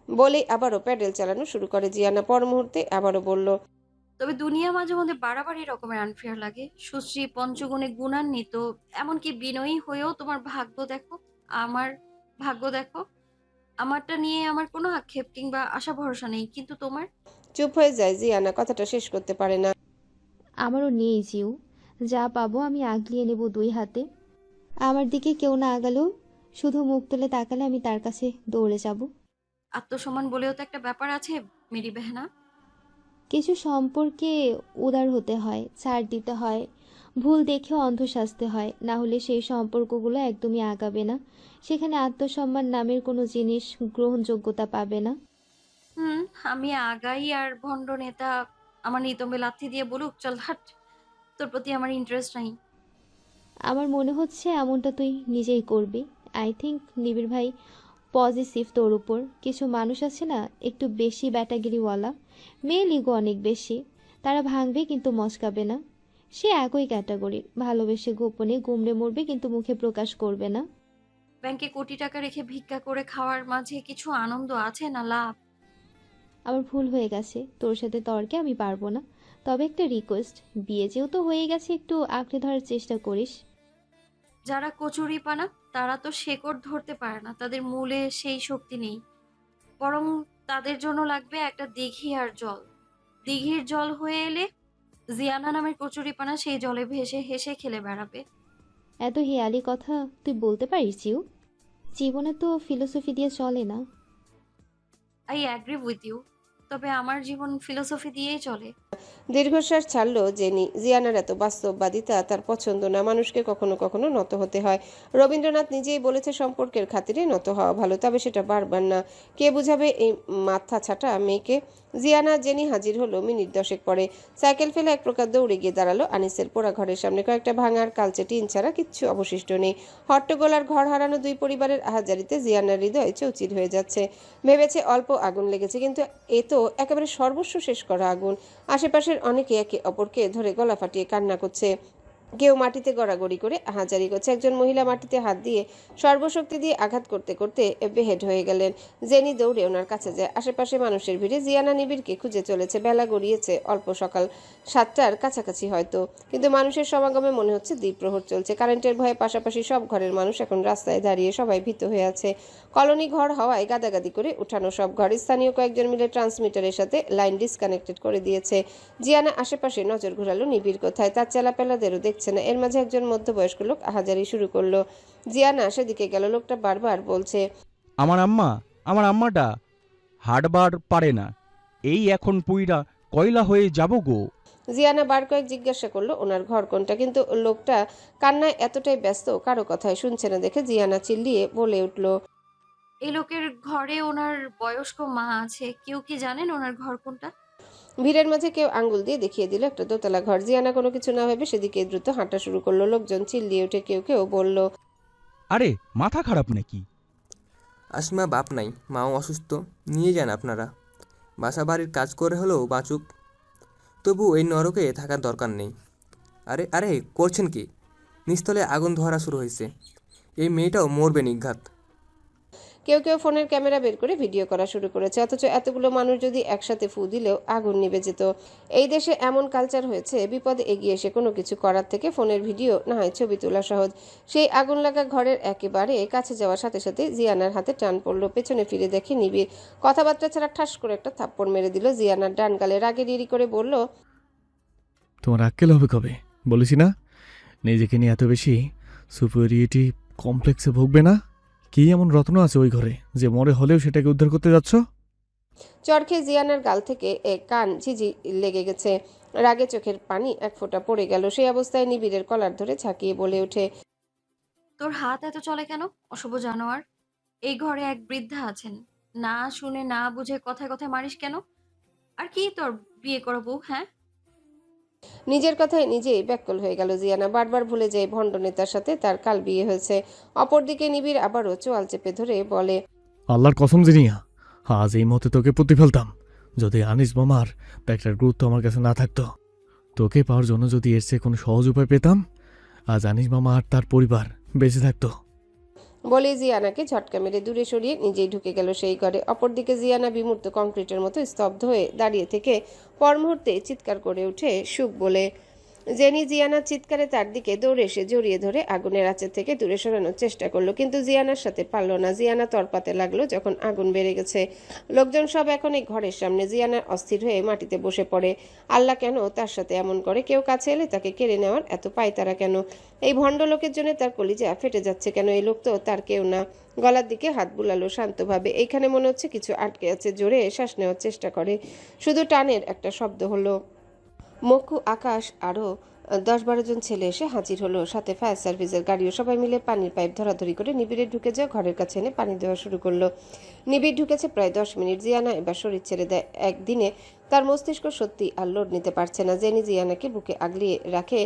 বলে আবারও প্যাডেল চালানো শুরু করে জিয়ানা। পর মুহূর্তে আবারও বলল, তবে দুনিয়া মাঝে মধ্যে বাড়াবাড়ি রকমের আনফেয়ার লাগে। সুশ্রী পঞ্চগুণে গুণান্বিত, এমনকি বিনয়ী হয়েও তোমার ভাগ্য দেখো, আমার ভাগ্য দেখো। আমারটা নিয়ে আমার কোনো আক্ষেপ কিংবা আশা ভরসা নেই, কিন্তু তোমার। চুপ হয়ে যায় জিয়ানা, কথাটা শেষ করতে পারে না। আমারও নেই জিউ, যা পাবো আমি আগলিয়ে নেব 2 হাতে। আমার দিকে কেউ না আগালেও শুধু মুখ তুলে তাকালে আমি তার কাছে দৌড়ে যাব। আত্মসম্মান বলেও তো একটা ব্যাপার আছে মেরি বেহনা। কিছু সম্পর্কে উদার হতে হয়, ছাড় দিতে হয়, ভুল দেখেও অন্ধ সাজতে হয়, না হলে সেই সম্পর্কগুলো একদমই আগাবে না। সেখানে আত্মসম্মান নামের কোনো জিনিস গ্রহণযোগ্যতা পাবে না। আমি আগাই আর ভণ্ড নেতা আমার নিতম্বে লাথি দিয়ে বলুক চল হাট, তোর প্রতি আমার ইন্টারেস্ট নাই। আমার মনে হচ্ছে এমনটা তুই নিজেই করবি। আই থিঙ্ক নিবিড় ভাই পজিটিভ তোর উপর। কিছু মানুষ আছে না একটু বেশি ব্যাটাগিরিওয়ালা, মেল ইগো অনেক বেশি, তারা ভাঙবে কিন্তু মচকাবে না। সে একই ক্যাটাগরির, ভালোবেসে গোপনে গুমড়ে মরবে কিন্তু মুখে প্রকাশ করবে না। ব্যাংকে কোটি টাকা রেখে ভিক্ষা করে খাওয়ার মাঝে কিছু আনন্দ আছে না লাভ? আমার ভুল হয়ে গেছে, তোর সাথে তর্কে আমি পারবো না। তবে একটা রিকোয়েস্ট, বিয়ে যেহেতু হয়ে গেছে একটু আঁকড়ে ধরার চেষ্টা করিস। যারা কচুরি পানা তারা তো শেকড় ধরতে পারে না, তাদের মূলে সেই শক্তি নেই। বরং তাদের জন্য লাগবে একটা দিঘি আর জল। দিঘির জল হয়ে এলে জিয়ানা নামের কচুরি পানা সেই জলে ভেসে হেসে খেলে বেড়াবে। এত হেয়ালি কথা তুই বলতে পারিস জিউ? জীবনে তো ফিলোসফি দিয়ে চলে না। আই অ্যাগ্রি উইথ ইউ, তবে আমার জীবন ফিলোসফি দিয়েই চলে। দীর্ঘশ্বাস ছাড়ল জেনি। জিয়ানার এত বাস্তববাদিতা তার পছন্দ না। মানুষকে কখনো কখনো নত হতে হয়। রবীন্দ্রনাথ নিজেই বলেছে সম্পর্কের খাতিরে নত হওয়া ভালো, তবে সেটা বারবার না। কে বুঝাবে এই মাথা ছাটা মেয়েকে? জিয়ানা জেনি হাজির হলো মিনিট 10 পরে। সাইকেল ফেলে এক প্রকার দৌড়ে গিয়ে দাঁড়ালো আনিসের পোড়া ঘরের সামনে। কয়েকটা ভাঙার কালচে টিন ছাড়া কিচ্ছু অবশিষ্ট নেই। হট্টগোলার ঘর হারানো দুই পরিবারের আহাজারিতে জিয়ানার হৃদয় চৌচির হয়ে যাচ্ছে। ভেবেছে অল্প আগুন লেগেছে, কিন্তু এ তো একেবারে সর্বস্ব শেষ করা আগুন। আশেপাশের অনেকে একে অপরকে ধরে গলা ফাটিয়ে কান্না করছে, কেউ মাটিতে গড়াগড়ি করে আহাজারি করছে। একজন মহিলা মাটিতে হাত দিয়ে সর্বশক্তি দিয়ে আঘাত করতে করতে বেহেড হয়ে গেলেন। জেনি দৌড়ে ওনার কাছে যায়। আশেপাশে মানুষের ভিড়ে জিয়ানা নিবিড়কে খুঁজে চলেছে। বেলা গড়িয়েছে অল্প, সকাল 7টার কাছাকাছি হয়তো, কিন্তু মানুষের সমাগমে মনে হচ্ছে দ্বীপ্রহর চলছে। কারেন্টের ভয়ে পাশাপাশি সব ঘরের মানুষ এখন রাস্তায় দাঁড়িয়ে, সবাই ভীত হয়ে আছে। কলোনি ঘর হওয়ায় গাদাগাদি করে উঠানো সব ঘর। স্থানীয় কয়েকজন মিলে ট্রান্সমিটারের সাথে লাইন ডিসকানেক্টেড করে দিয়েছে। জিয়ানা আশেপাশে নজর ঘোরালো নিবিড় কোথায়। তার চেলাপেলাদেরও দেখছে না। এর মাঝে একজন মধ্যবয়স্ক লোক আহাজারি শুরু করলো। জিয়ানা সেদিকে গেল। লোকটা বারবার বলছে, আমার আম্মাটা হাঁটবার পারে না, এই এখন পুইরা কয়লা হয়ে যাব গো। জিয়ানা বার কয়েক জিজ্ঞাসা করলো ওনার ঘর কোনটা, কিন্তু লোকটা কান্নায় এতটাই ব্যস্ত কারো কথাই শুনছে না দেখে জিয়ানা চিল্লিয়ে বলে উঠল, এই লোকের ঘরে ওনার বয়স্ক মা আছে। কেউ কি জানেন ওনার ঘর কোনটা? ভিড়ের মাঝে কেউ আঙ্গুল দিয়ে দেখিয়ে দিল একটা দোতলা ঘর। জিয়ানা কোনো কিছু না ভেবে সেদিকে দ্রুত হাঁটা শুরু করলো। লোকজন চিল্লিয়ে উঠে কেউ কেউ বলল, আরে মাথা খারাপ নাকি? আসমা বাপ নাই, মাও অসুস্থ, নিয়ে যান আপনারা। বাসা বাড়ির কাজ করে হলেও বাঁচুক, তবু এই নরকে থাকার দরকার নেই। আরে আরে করছেন কি? নিস্তলে আগুন ধরা শুরু হয়েছে, এই মেয়েটাও মরবে নিঘাত। কেউ কেউ ফোনের ক্যামেরা বের করে ভিডিও করা শুরু করেছে। অথচ এতগুলো মানুষ যদি একসাথে ফু দিলেও আগুন নিভে যেত। এই দেশে এমন কালচার হয়েছে, বিপদে এগিয়ে এসে কোনো কিছু করার থেকে ফোনের ভিডিও, না হয় ছবি তোলা সহজ। সেই আগুন লাগা ঘরের একেবারে কাছে যাওয়ার সাথে সাথে জিয়ানার হাতে টান পড়লো। পেছনে ফিরে দেখে নিবিড় কথাবার্তা ছাড়া ঠাস করে একটা থাপ্পড় মেরে দিল জিয়ানার ডান গালে। রাগে রিরি করে বলল, তোমার আক্কেল হবে কবে? বলেছি না, নিজেকে নিয়ে এত বেশি সুপিরিয়রিটি কমপ্লেক্সে ভুগবে না। কি এমন রত্ন আছে ওই ঘরে যে মরে হলেও সেটাকে উদ্ধার করতে যাচ্ছ? চরখে জিয়ানার গাল থেকে কান ঝিঝি লেগে গেছে। রাগে চোখের পানি এক ফোঁটা পড়ে গেল। সেই অবস্থায় নিবিড়ের কলার ধরে ঝাঁকিয়ে বলে ওঠে, তোর হাত এত চলে কেন, অশুভ জানোয়ার? এই ঘরে এক বৃদ্ধা আছেন, না শুনে না বুঝে কথায় কথায় মারিস কেন? আর কি তোর বিয়ে করবো? হ্যাঁ, নিজের কথায় নিজেই ব্যাকুল হয়ে গেল জিয়ানা। বারবার ভুলে যায় ভণ্ড নেতার সাথে তার কাল বিয়ে হয়েছে। অপরদিকে নিবিড় আবারও চোয়াল চেপে ধরে বলে, আল্লাহর কসম জিনিয়া, আজ এই মতে তোকে পুঁতে ফেলতাম যদি আনিস মামার ব্যাগটার গুরুত্ব আমার কাছে না থাকতো। তোকে পাওয়ার জন্য যদি এর চেয়ে কোনো সহজ উপায় পেতাম, আজ আনিস মামা আর তার পরিবার বেঁচে থাকতো। বলে জিয়ানাকে ঝটকা মেরে দূরে সরিয়ে নিজেই ঢুকে গেল সেই ঘরে। অপরদিকে জিয়ানা বিমূর্ত কংক্রিটের মতো স্তব্ধ হয়ে দাঁড়িয়ে থেকে পর মুহূর্তে চিৎকার করে ওঠে সুখ বলে। জেনি জিয়ানার চিৎকারে তার দিকে দৌড়ে এসে জড়িয়ে ধরে আগুনের আঁচের থেকে দূরে সরানোর চেষ্টা করলো, কিন্তু জিয়ানার সাথে পারল না। জিয়ানা তরপাতে লাগলো যখন আগুন বেড়ে গেছে। লোকজন সব এখন এই ঘরের সামনে। জিয়ানার অস্থির হয়ে মাটিতে বসে পড়ে। আল্লাহ কেন তার সাথে এমন করে? কেউ কাছে এলে তাকে কেড়ে নেওয়ার এত পায়তারা কেন? এই ভণ্ড লোকের জন্য তার কলিজা ফেটে যাচ্ছে কেন? এই লোক তো তার কেউ না। গলার দিকে হাত বুলালো শান্তভাবে। এইখানে মনে হচ্ছে কিছু আটকে আছে। জোরে শ্বাস নেওয়ার চেষ্টা করে। শুধু টানের একটা শব্দ হলো। মক্কু, আকাশ আরও 10-12 জন ছেলে এসে হাজির হলো, সাথে ফায়ার সার্ভিসের গাড়িও। সবাই মিলে পানির পাইপ ধরাধরি করে নিবিড়ে ঢুকে যায় ঘরের কাছে এনে পানি দেওয়া শুরু করলো। নিবিড় ঢুকেছে প্রায় 10 মিনিট। জিয়ানা এবার শরীর ছেড়ে দেয়। একদিনে তার মস্তিষ্ক সত্যি আর লোড নিতে পারছে না। জেনি জিয়ানাকে বুকে আগলিয়ে রাখে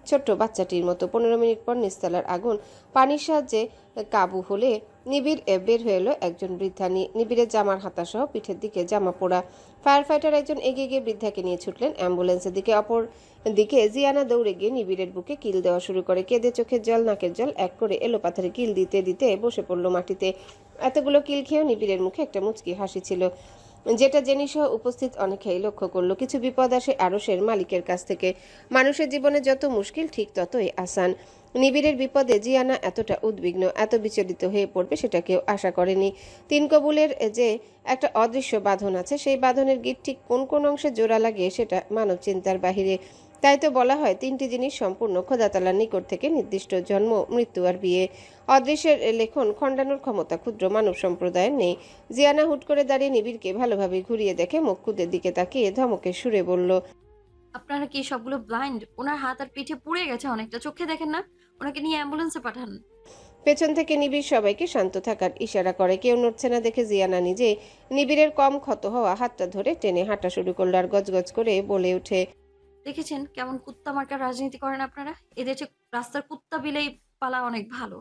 ছোট্ট বাচ্চাটির মতো। 15 মিনিট পর নিস্তালার আগুন পানির সাহায্যে কাবু হলে নিবিড় বের হয়ে এলো একজন বৃদ্ধা নিয়ে। নিবিড়ের জামার হাতা সহ পিঠের দিকে জামা পোড়া। ফায়ার ফাইটার একজন এগিয়ে গিয়ে বৃদ্ধাকে নিয়ে ছুটলেন অ্যাম্বুলেন্সের দিকে। অপর দিকে জিয়ানা দৌড়ে গিয়ে নিবিড়ের বুকে কিল দেওয়া শুরু করে। কেঁদে চোখের জল নাকের জল এক করে এলো পাথরে কিল দিতে দিতে বসে পড়লো মাটিতে। এতগুলো কিল খেয়েও নিবিড়ের মুখে একটা মুচকি হাসি ছিল, যেটা জেনি সহ উপস্থিত অনেকেই লক্ষ্য করলো। কিছু বিপদ আসে আরশের মালিকের কাছ থেকে। মানুষের জীবনে যত মুশকিল ঠিক ততই আসান। নিবিড়ের বিপদে জিয়ানা এতটা উদ্বিগ্ন, এত বিচলিত হয়ে পড়বে সেটা কেউ আশা করেনি। তিন কবুলের যে একটা অদৃশ্য বাঁধন আছে, সেই বাঁধনের গিট ঠিক কোন কোন অংশে জোড়া লাগে সেটা মানব চিন্তার বাহিরে। তাই তো বলা হয় তিনটি জিনিস সম্পূর্ণ খোদাতালার নিকট থেকে নির্দিষ্ট: জন্ম, মৃত্যু আর বিয়ে। অদৃশ্যের লেখন খণ্ডানোর ক্ষমতা ক্ষুদ্র মানব সম্প্রদায়ের নেই। জিয়ানা হুট করে দাঁড়িয়ে নিবিড়কে ভালোভাবে ঘুরিয়ে দেখে মক্কুদের দিকে তাকিয়ে ধমকের সুরে বলল, আপনারা কি সবগুলো ব্লাইন্ড? ওনার হাত আর পিঠে পুড়ে গেছে অনেকটা, চোখে দেখেন না? ওনাকে নিয়ে অ্যাম্বুলেন্সে পাঠান। পেছন থেকে নিবিড় সবাইকে শান্ত থাকার ইশারা করে। কেউ নড়ছে না দেখে জিয়ানা নিজে নিবিড়ের কম ক্ষত হওয়া হাতটা ধরে টেনে হাঁটা শুরু করলো আর গজগজ করে বলে ওঠে, দেখেছেন কেমন কুত্তা মার্কার রাজনীতি করেন আপনারা? এদের চেয়ে রাস্তার কুত্তা বিলেই পালা অনেক ভালো।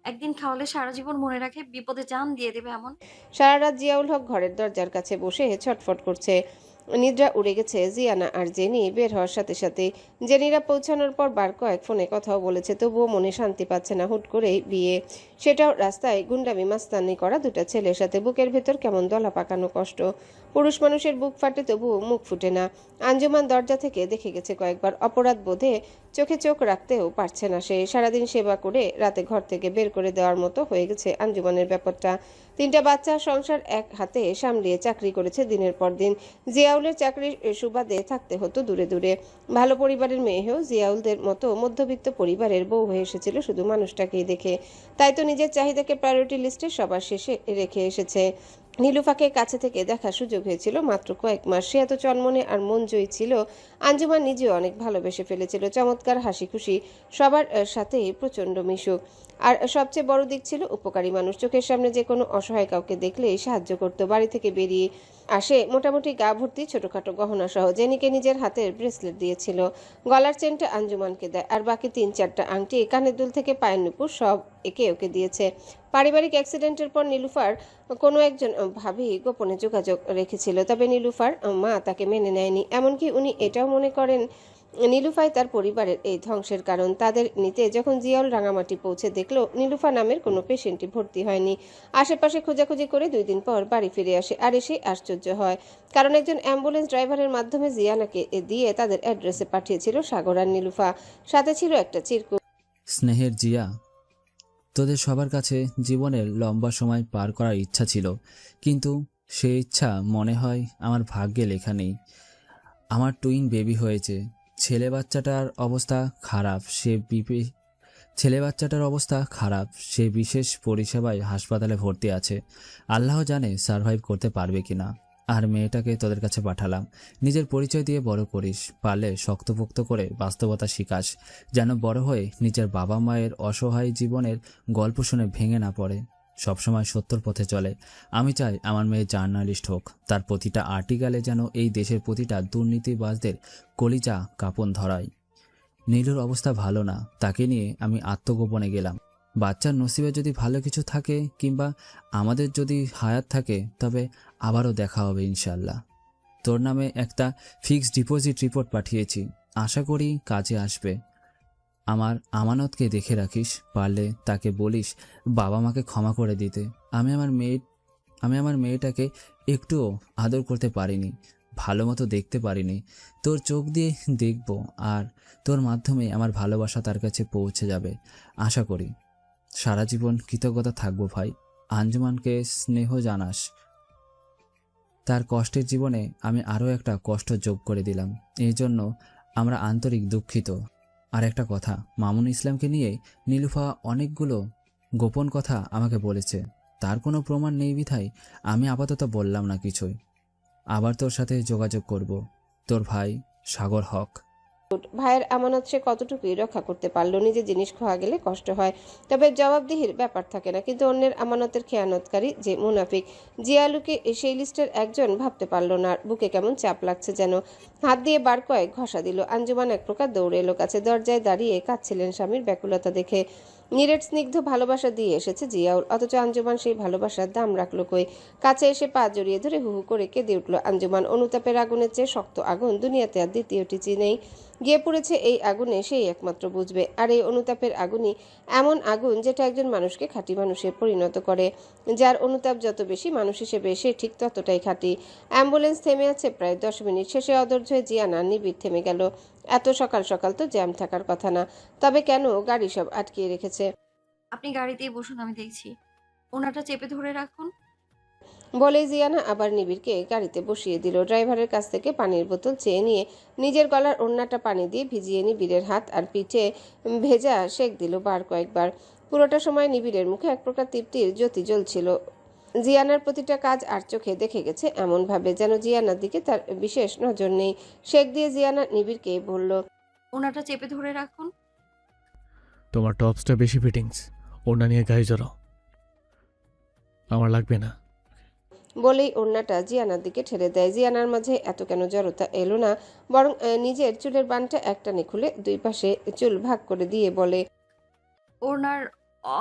একদিন খাওয়ালে সারা জীবন মনে রাখে, বিপদে জান দিয়ে দেবে এমন। সারা রাত জিয়াউল হক ঘরের দরজার কাছে বসে ছটফট করছে। নিদ্রা উড়ে গেছে জিয়ানা আর জেনি বের হওয়ার সাথে সাথে। জেনিরা পৌঁছানোর পর বার কয়েক ফোনে কথাও বলেছে, তবুও মনে শান্তি পাচ্ছে না। হুট করেই বিয়ে, সেটাও রাস্তায় গুন্ডামি মাস্তানি করা দুটা ছেলের সাথে। বুকের ভেতর কেমন দলা পাকানো কষ্ট। পুরুষ মানুষের বুক ফাটে তবুও মুখ ফুটে না। আঞ্জুমান দরজা থেকে দেখে গেছে কয়েকবার। অপরাধ বোধে চোখে চোখ রাখতেও পারছে না সে। সারাদিন সেবা করে রাতে ঘর থেকে বের করে দেওয়ার মতো হয়ে গেছে আঞ্জুমানের ব্যাপারটা। তিনটা বাচ্চা, সংসার এক হাতে সামলিয়ে চাকরি করেছে দিনের পর দিন। জিয়াউলের চাকরির সুবাদে থাকতে হতো দূরে দূরে। ভালো পরিবারের মেয়ে হয়েও জিয়াউলদের মতো মধ্যবিত্ত পরিবারের বউ হয়ে এসেছিল শুধু মানুষটাকেই দেখে। তাই তো নিজের চাহিদাকে প্রায়োরিটি লিস্টে সবার শেষে রেখে এসেছে। নীলুফাকে কাছে থেকে দেখার সুযোগ হয়েছিল মাত্র কয়েক মাস। সে এত চনমনে আর মন জয়ী ছিল। আঞ্জুমান নিজেও অনেক ভালোবেসে ফেলেছিল। চমৎকার হাসি খুশি, সবার সাথেই প্রচণ্ড মিশুক। আর সবচেয়ে বড় দিক ছিল উপকারী মানুষ। চোখের সামনে যে কোনো অসহায় কাউকে দেখলেই সাহায্য করত। বাড়ি থেকে বেরিয়ে আসে মোটামুটি গা ভর্তি ছোটখাটো গহনা সহ। জেনিকে নিজের হাতের ব্রেসলেট দিয়েছিল। গলার চেনটা আঞ্জুমানকে দেয়, আর বাকি 3-4টা আংটি, কানের দুল থেকে পায়ের নুপুর সব একে ওকে দিয়েছে। পারিবারিক অ্যাক্সিডেন্টের পর নীলুফার কোনো একজন ভাবি গোপনে যোগাযোগ রেখেছিল, তবে নীলুফার মা তাকে মেনে নেয়নি। এমনকি উনি এটাও মনে করেন নীলুফাই তার পরিবারের এই ধ্বংসের কারণ। তাদের নিতে যখন জিয়াউল রাঙামাটি পৌঁছে দেখলো নীলুফা নামের কোনো পেশেন্টই ভর্তি হয়নি। আশেপাশে খোঁজাখুঁজি করে 2 দিন পর বাড়ি ফিরে আসে। আর এসে আশ্চর্য হয়, কারণ একজন অ্যাম্বুলেন্স ড্রাইভারের মাধ্যমে জিয়ানাকে দিয়ে তাদের অ্যাড্রেসে পাঠিয়েছিল সাগর আর নীলুফা। সাথে ছিল একটা চিরকুট। স্নেহের জিয়া, তোদের সবার কাছে জীবনের লম্বা সময় পার করার ইচ্ছা ছিল, কিন্তু সেই ইচ্ছা মনে হয় আমার ভাগ্যে লেখা নেই। আমার টুইন বেবি হয়েছে। ছেলে বাচ্চাটার অবস্থা খারাপ, সে বিশেষ পরিষেবায় হাসপাতালে ভর্তি আছে। আল্লাহ জানে সারভাইভ করতে পারবে কিনা। আর মেয়েটাকে তোদের কাছে পাঠালাম, নিজের পরিচয় দিয়ে বড় করিস, পারলে শক্তপোক্ত করে বাস্তবতা শিখাস, যেন বড় হয়ে নিজের বাবা মায়ের অসহায় জীবনের গল্প শুনে ভেঙে না পড়ে, সবসময় সত্যর পথে চলে। আমি চাই আমার মেয়ে জার্নালিস্ট হোক, তার প্রতিটা আর্টিকেলে যেন এই দেশের প্রতিটা দুর্নীতিবাজদের কলিজা কাঁপন ধরায়। নীলুর অবস্থা ভালো না, তাকে নিয়ে আমি আত্মগোপনে গেলাম। বাচ্চার নসিবে যদি ভালো কিছু থাকে, কিংবা আমাদের যদি হায়াত থাকে, তবে আবারও দেখা হবে ইনশাল্লাহ। তোর নামে একটা ফিক্সড ডিপোজিট রিপোর্ট পাঠিয়েছি, আশা করি কাজে আসবে। আমার আমানতকে দেখে রাখিস, পারলে তাকে বলিস বাবা মাকে ক্ষমা করে দিতে। আমি আমার মেয়েটাকে একটুও আদর করতে পারিনি, ভালো মতো দেখতে পারিনি। তোর চোখ দিয়ে দেখব, আর তোর মাধ্যমে আমার ভালোবাসা তার কাছে পৌঁছে যাবে। আশা করি সারা জীবন কৃতজ্ঞতা থাকবো ভাই। আঞ্জুমানকে স্নেহ জানাস। তার কষ্টের জীবনে আমি আরও একটা কষ্ট যোগ করে দিলাম, এই জন্য আমরা আন্তরিক দুঃখিত। আর একটা কথা, মামুন ইসলামকে নিয়ে নীলুফা অনেকগুলো গোপন কথা আমাকে বলেছে। তার কোনো প্রমাণ নেই বিধায় আমি আপাতত বললাম না কিছুই। আবার তোর সাথে যোগাযোগ করব। তোর ভাই সাগর হক। ভাইয়ের আমানত সে কতটুকুই রক্ষা করতে পারলো। নিজের জিনিস খোয়া গেলে কষ্ট হয়, তবে জবাবদিহির ব্যাপার থাকে না। কিন্তু অন্যের আমানতের খেয়ানতকারী যে মুনাফিক, জিয়ালুকে সেই লিস্টের একজন ভাবতে পারলো না। বুকে কেমন চাপ লাগছে যেন। হাত দিয়ে বার কয়েক ঘষা দিল। আঞ্জুমান এক প্রকার দৌড়ে এলো কাছে। দরজায় দাঁড়িয়ে কাঁদছিলেন স্বামীর ব্যাকুলতা দেখে। নিরেট স্নিগ্ধ ভালোবাসা দিয়ে এসেছে জিয়াউল, অথচ আঞ্জুমান সেই ভালোবাসার দাম রাখলো কই। কাছে এসে পা জড়িয়ে ধরে হু হু করে কেঁদে উঠল আঞ্জুমান। অনুতাপের আগুনের চেয়ে শক্ত আগুন দুনিয়াতে আর দ্বিতীয়টি নেই। গিয়ে পড়েছে এই আগুনে সেই একমাত্র বুঝবে। আর এই অনুতাপের আগুনই এমন আগুন যেটা একজন মানুষকে খাঁটি মানুষে পরিণত করে। যার অনুতাপ যত বেশি, মানুষ হিসেবে সে ঠিক ততটাই খাঁটি। অ্যাম্বুলেন্স থেমে আছে প্রায় 10 মিনিট। শেষে অধৈর্য হয়ে জিয়ানা নিবিড় থেমে গেল। এত সকাল সকাল তো জ্যাম থাকার কথা না, তবে কেন গাড়ি সব আটকিয়ে রেখেছে? আপনি গাড়িতেই বসুন, আমি দেখছি। ওনাটা চেপে ধরে রাখুন। বলেই জিয়ানা আবার নিবিড়কে গাড়িতে বসিয়ে দিল। ড্রাইভারের কাছ থেকে পানির বোতল চেয়ে নিয়ে নিজের গলার ওড়নাটা পানি দিয়ে ভিজিয়ে নিবিড়ের হাত আর পিঠে ভেজা সেক দিল বার কয়েকবার। পুরোটা সময় নিবিড়ের মুখে এক প্রকার তৃপ্তির জ্যোতি জ্বলছিল। জিয়ানার প্রতিটা কাজ আর চোখে দেখে গেছে এমনভাবে যেন জিয়ানার দিকে তার বিশেষ নজর নেই। শেক দিয়ে জিয়ানা নিবিড়কে বলল, ওনাটা চেপে ধরে রাখুন। তোমার টপসটা বেশি ফিটিংস, ওড়না নিয়ে গায়ে জড়াও। আমার লাগবে না। বলেই ওড়নাটা জিয়ানার দিকে ঠেলে দেয়। জিয়ানার মাঝে এত কেন জড়তা এলো না, বরং নিজের চুলের বানটা একটানে খুলে দুই পাশে চুল ভাগ করে দিয়ে বলে, ওনার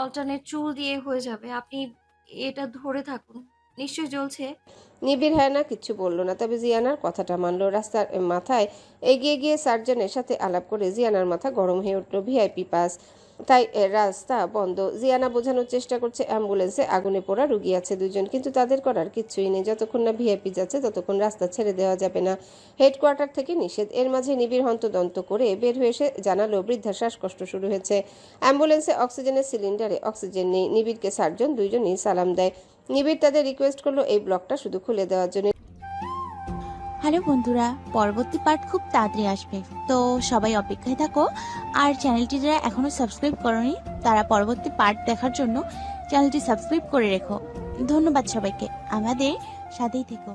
অল্টারনেট চুল দিয়ে হয়ে যাবে, আপনি এটা ধরে থাকুন। নিশ্চয়ই জ্বলছে। নিবিড় হ্যাঁ না কিছু বলল না, তবে জিয়ানার কথাটা মানলো। রাস্তার মাথায় এগিয়ে গিয়ে সার্জনের সাথে আলাপ করে জিয়ানার মাথা গরম হয়ে উঠল। ভিআইপি পাস, তাই রাস্তা বন্ধ। জিয়ানা বোঝানোর চেষ্টা করছে অ্যাম্বুলেন্সে আগুনে পোড়া রুগী আছে দুজন, কিন্তু তাদের করার কিচ্ছুই নেই। যতক্ষণ না ভিআইপি যাচ্ছে ততক্ষণ রাস্তা ছেড়ে দেওয়া যাবে না, হেডকোয়ার্টার থেকে নিষেধ। এর মাঝে নিবিড় হন্তদন্ত করে বের হয়ে এসে জানালো বৃদ্ধার শ্বাসকষ্ট শুরু হয়েছে। অ্যাম্বুলেন্সে অক্সিজেনের সিলিন্ডারে অক্সিজেন নেই। নিবিড়কে সার্জন দুইজনই সালাম দেয়। নিবিড় তাদের রিকোয়েস্ট করলো এই ব্লকটা শুধু খুলে দেওয়ার জন্য। হ্যালো বন্ধুরা, পরবর্তী পার্ট খুব তাড়াতাড়ি আসবে, তো সবাই অপেক্ষায় থাকো। আর চ্যানেলটি যারা এখনো সাবস্ক্রাইব করোনি তারা পরবর্তী পার্ট দেখার জন্য চ্যানেলটি সাবস্ক্রাইব করে রেখো। ধন্যবাদ সবাইকে, আমাদের সাথেই থেকো।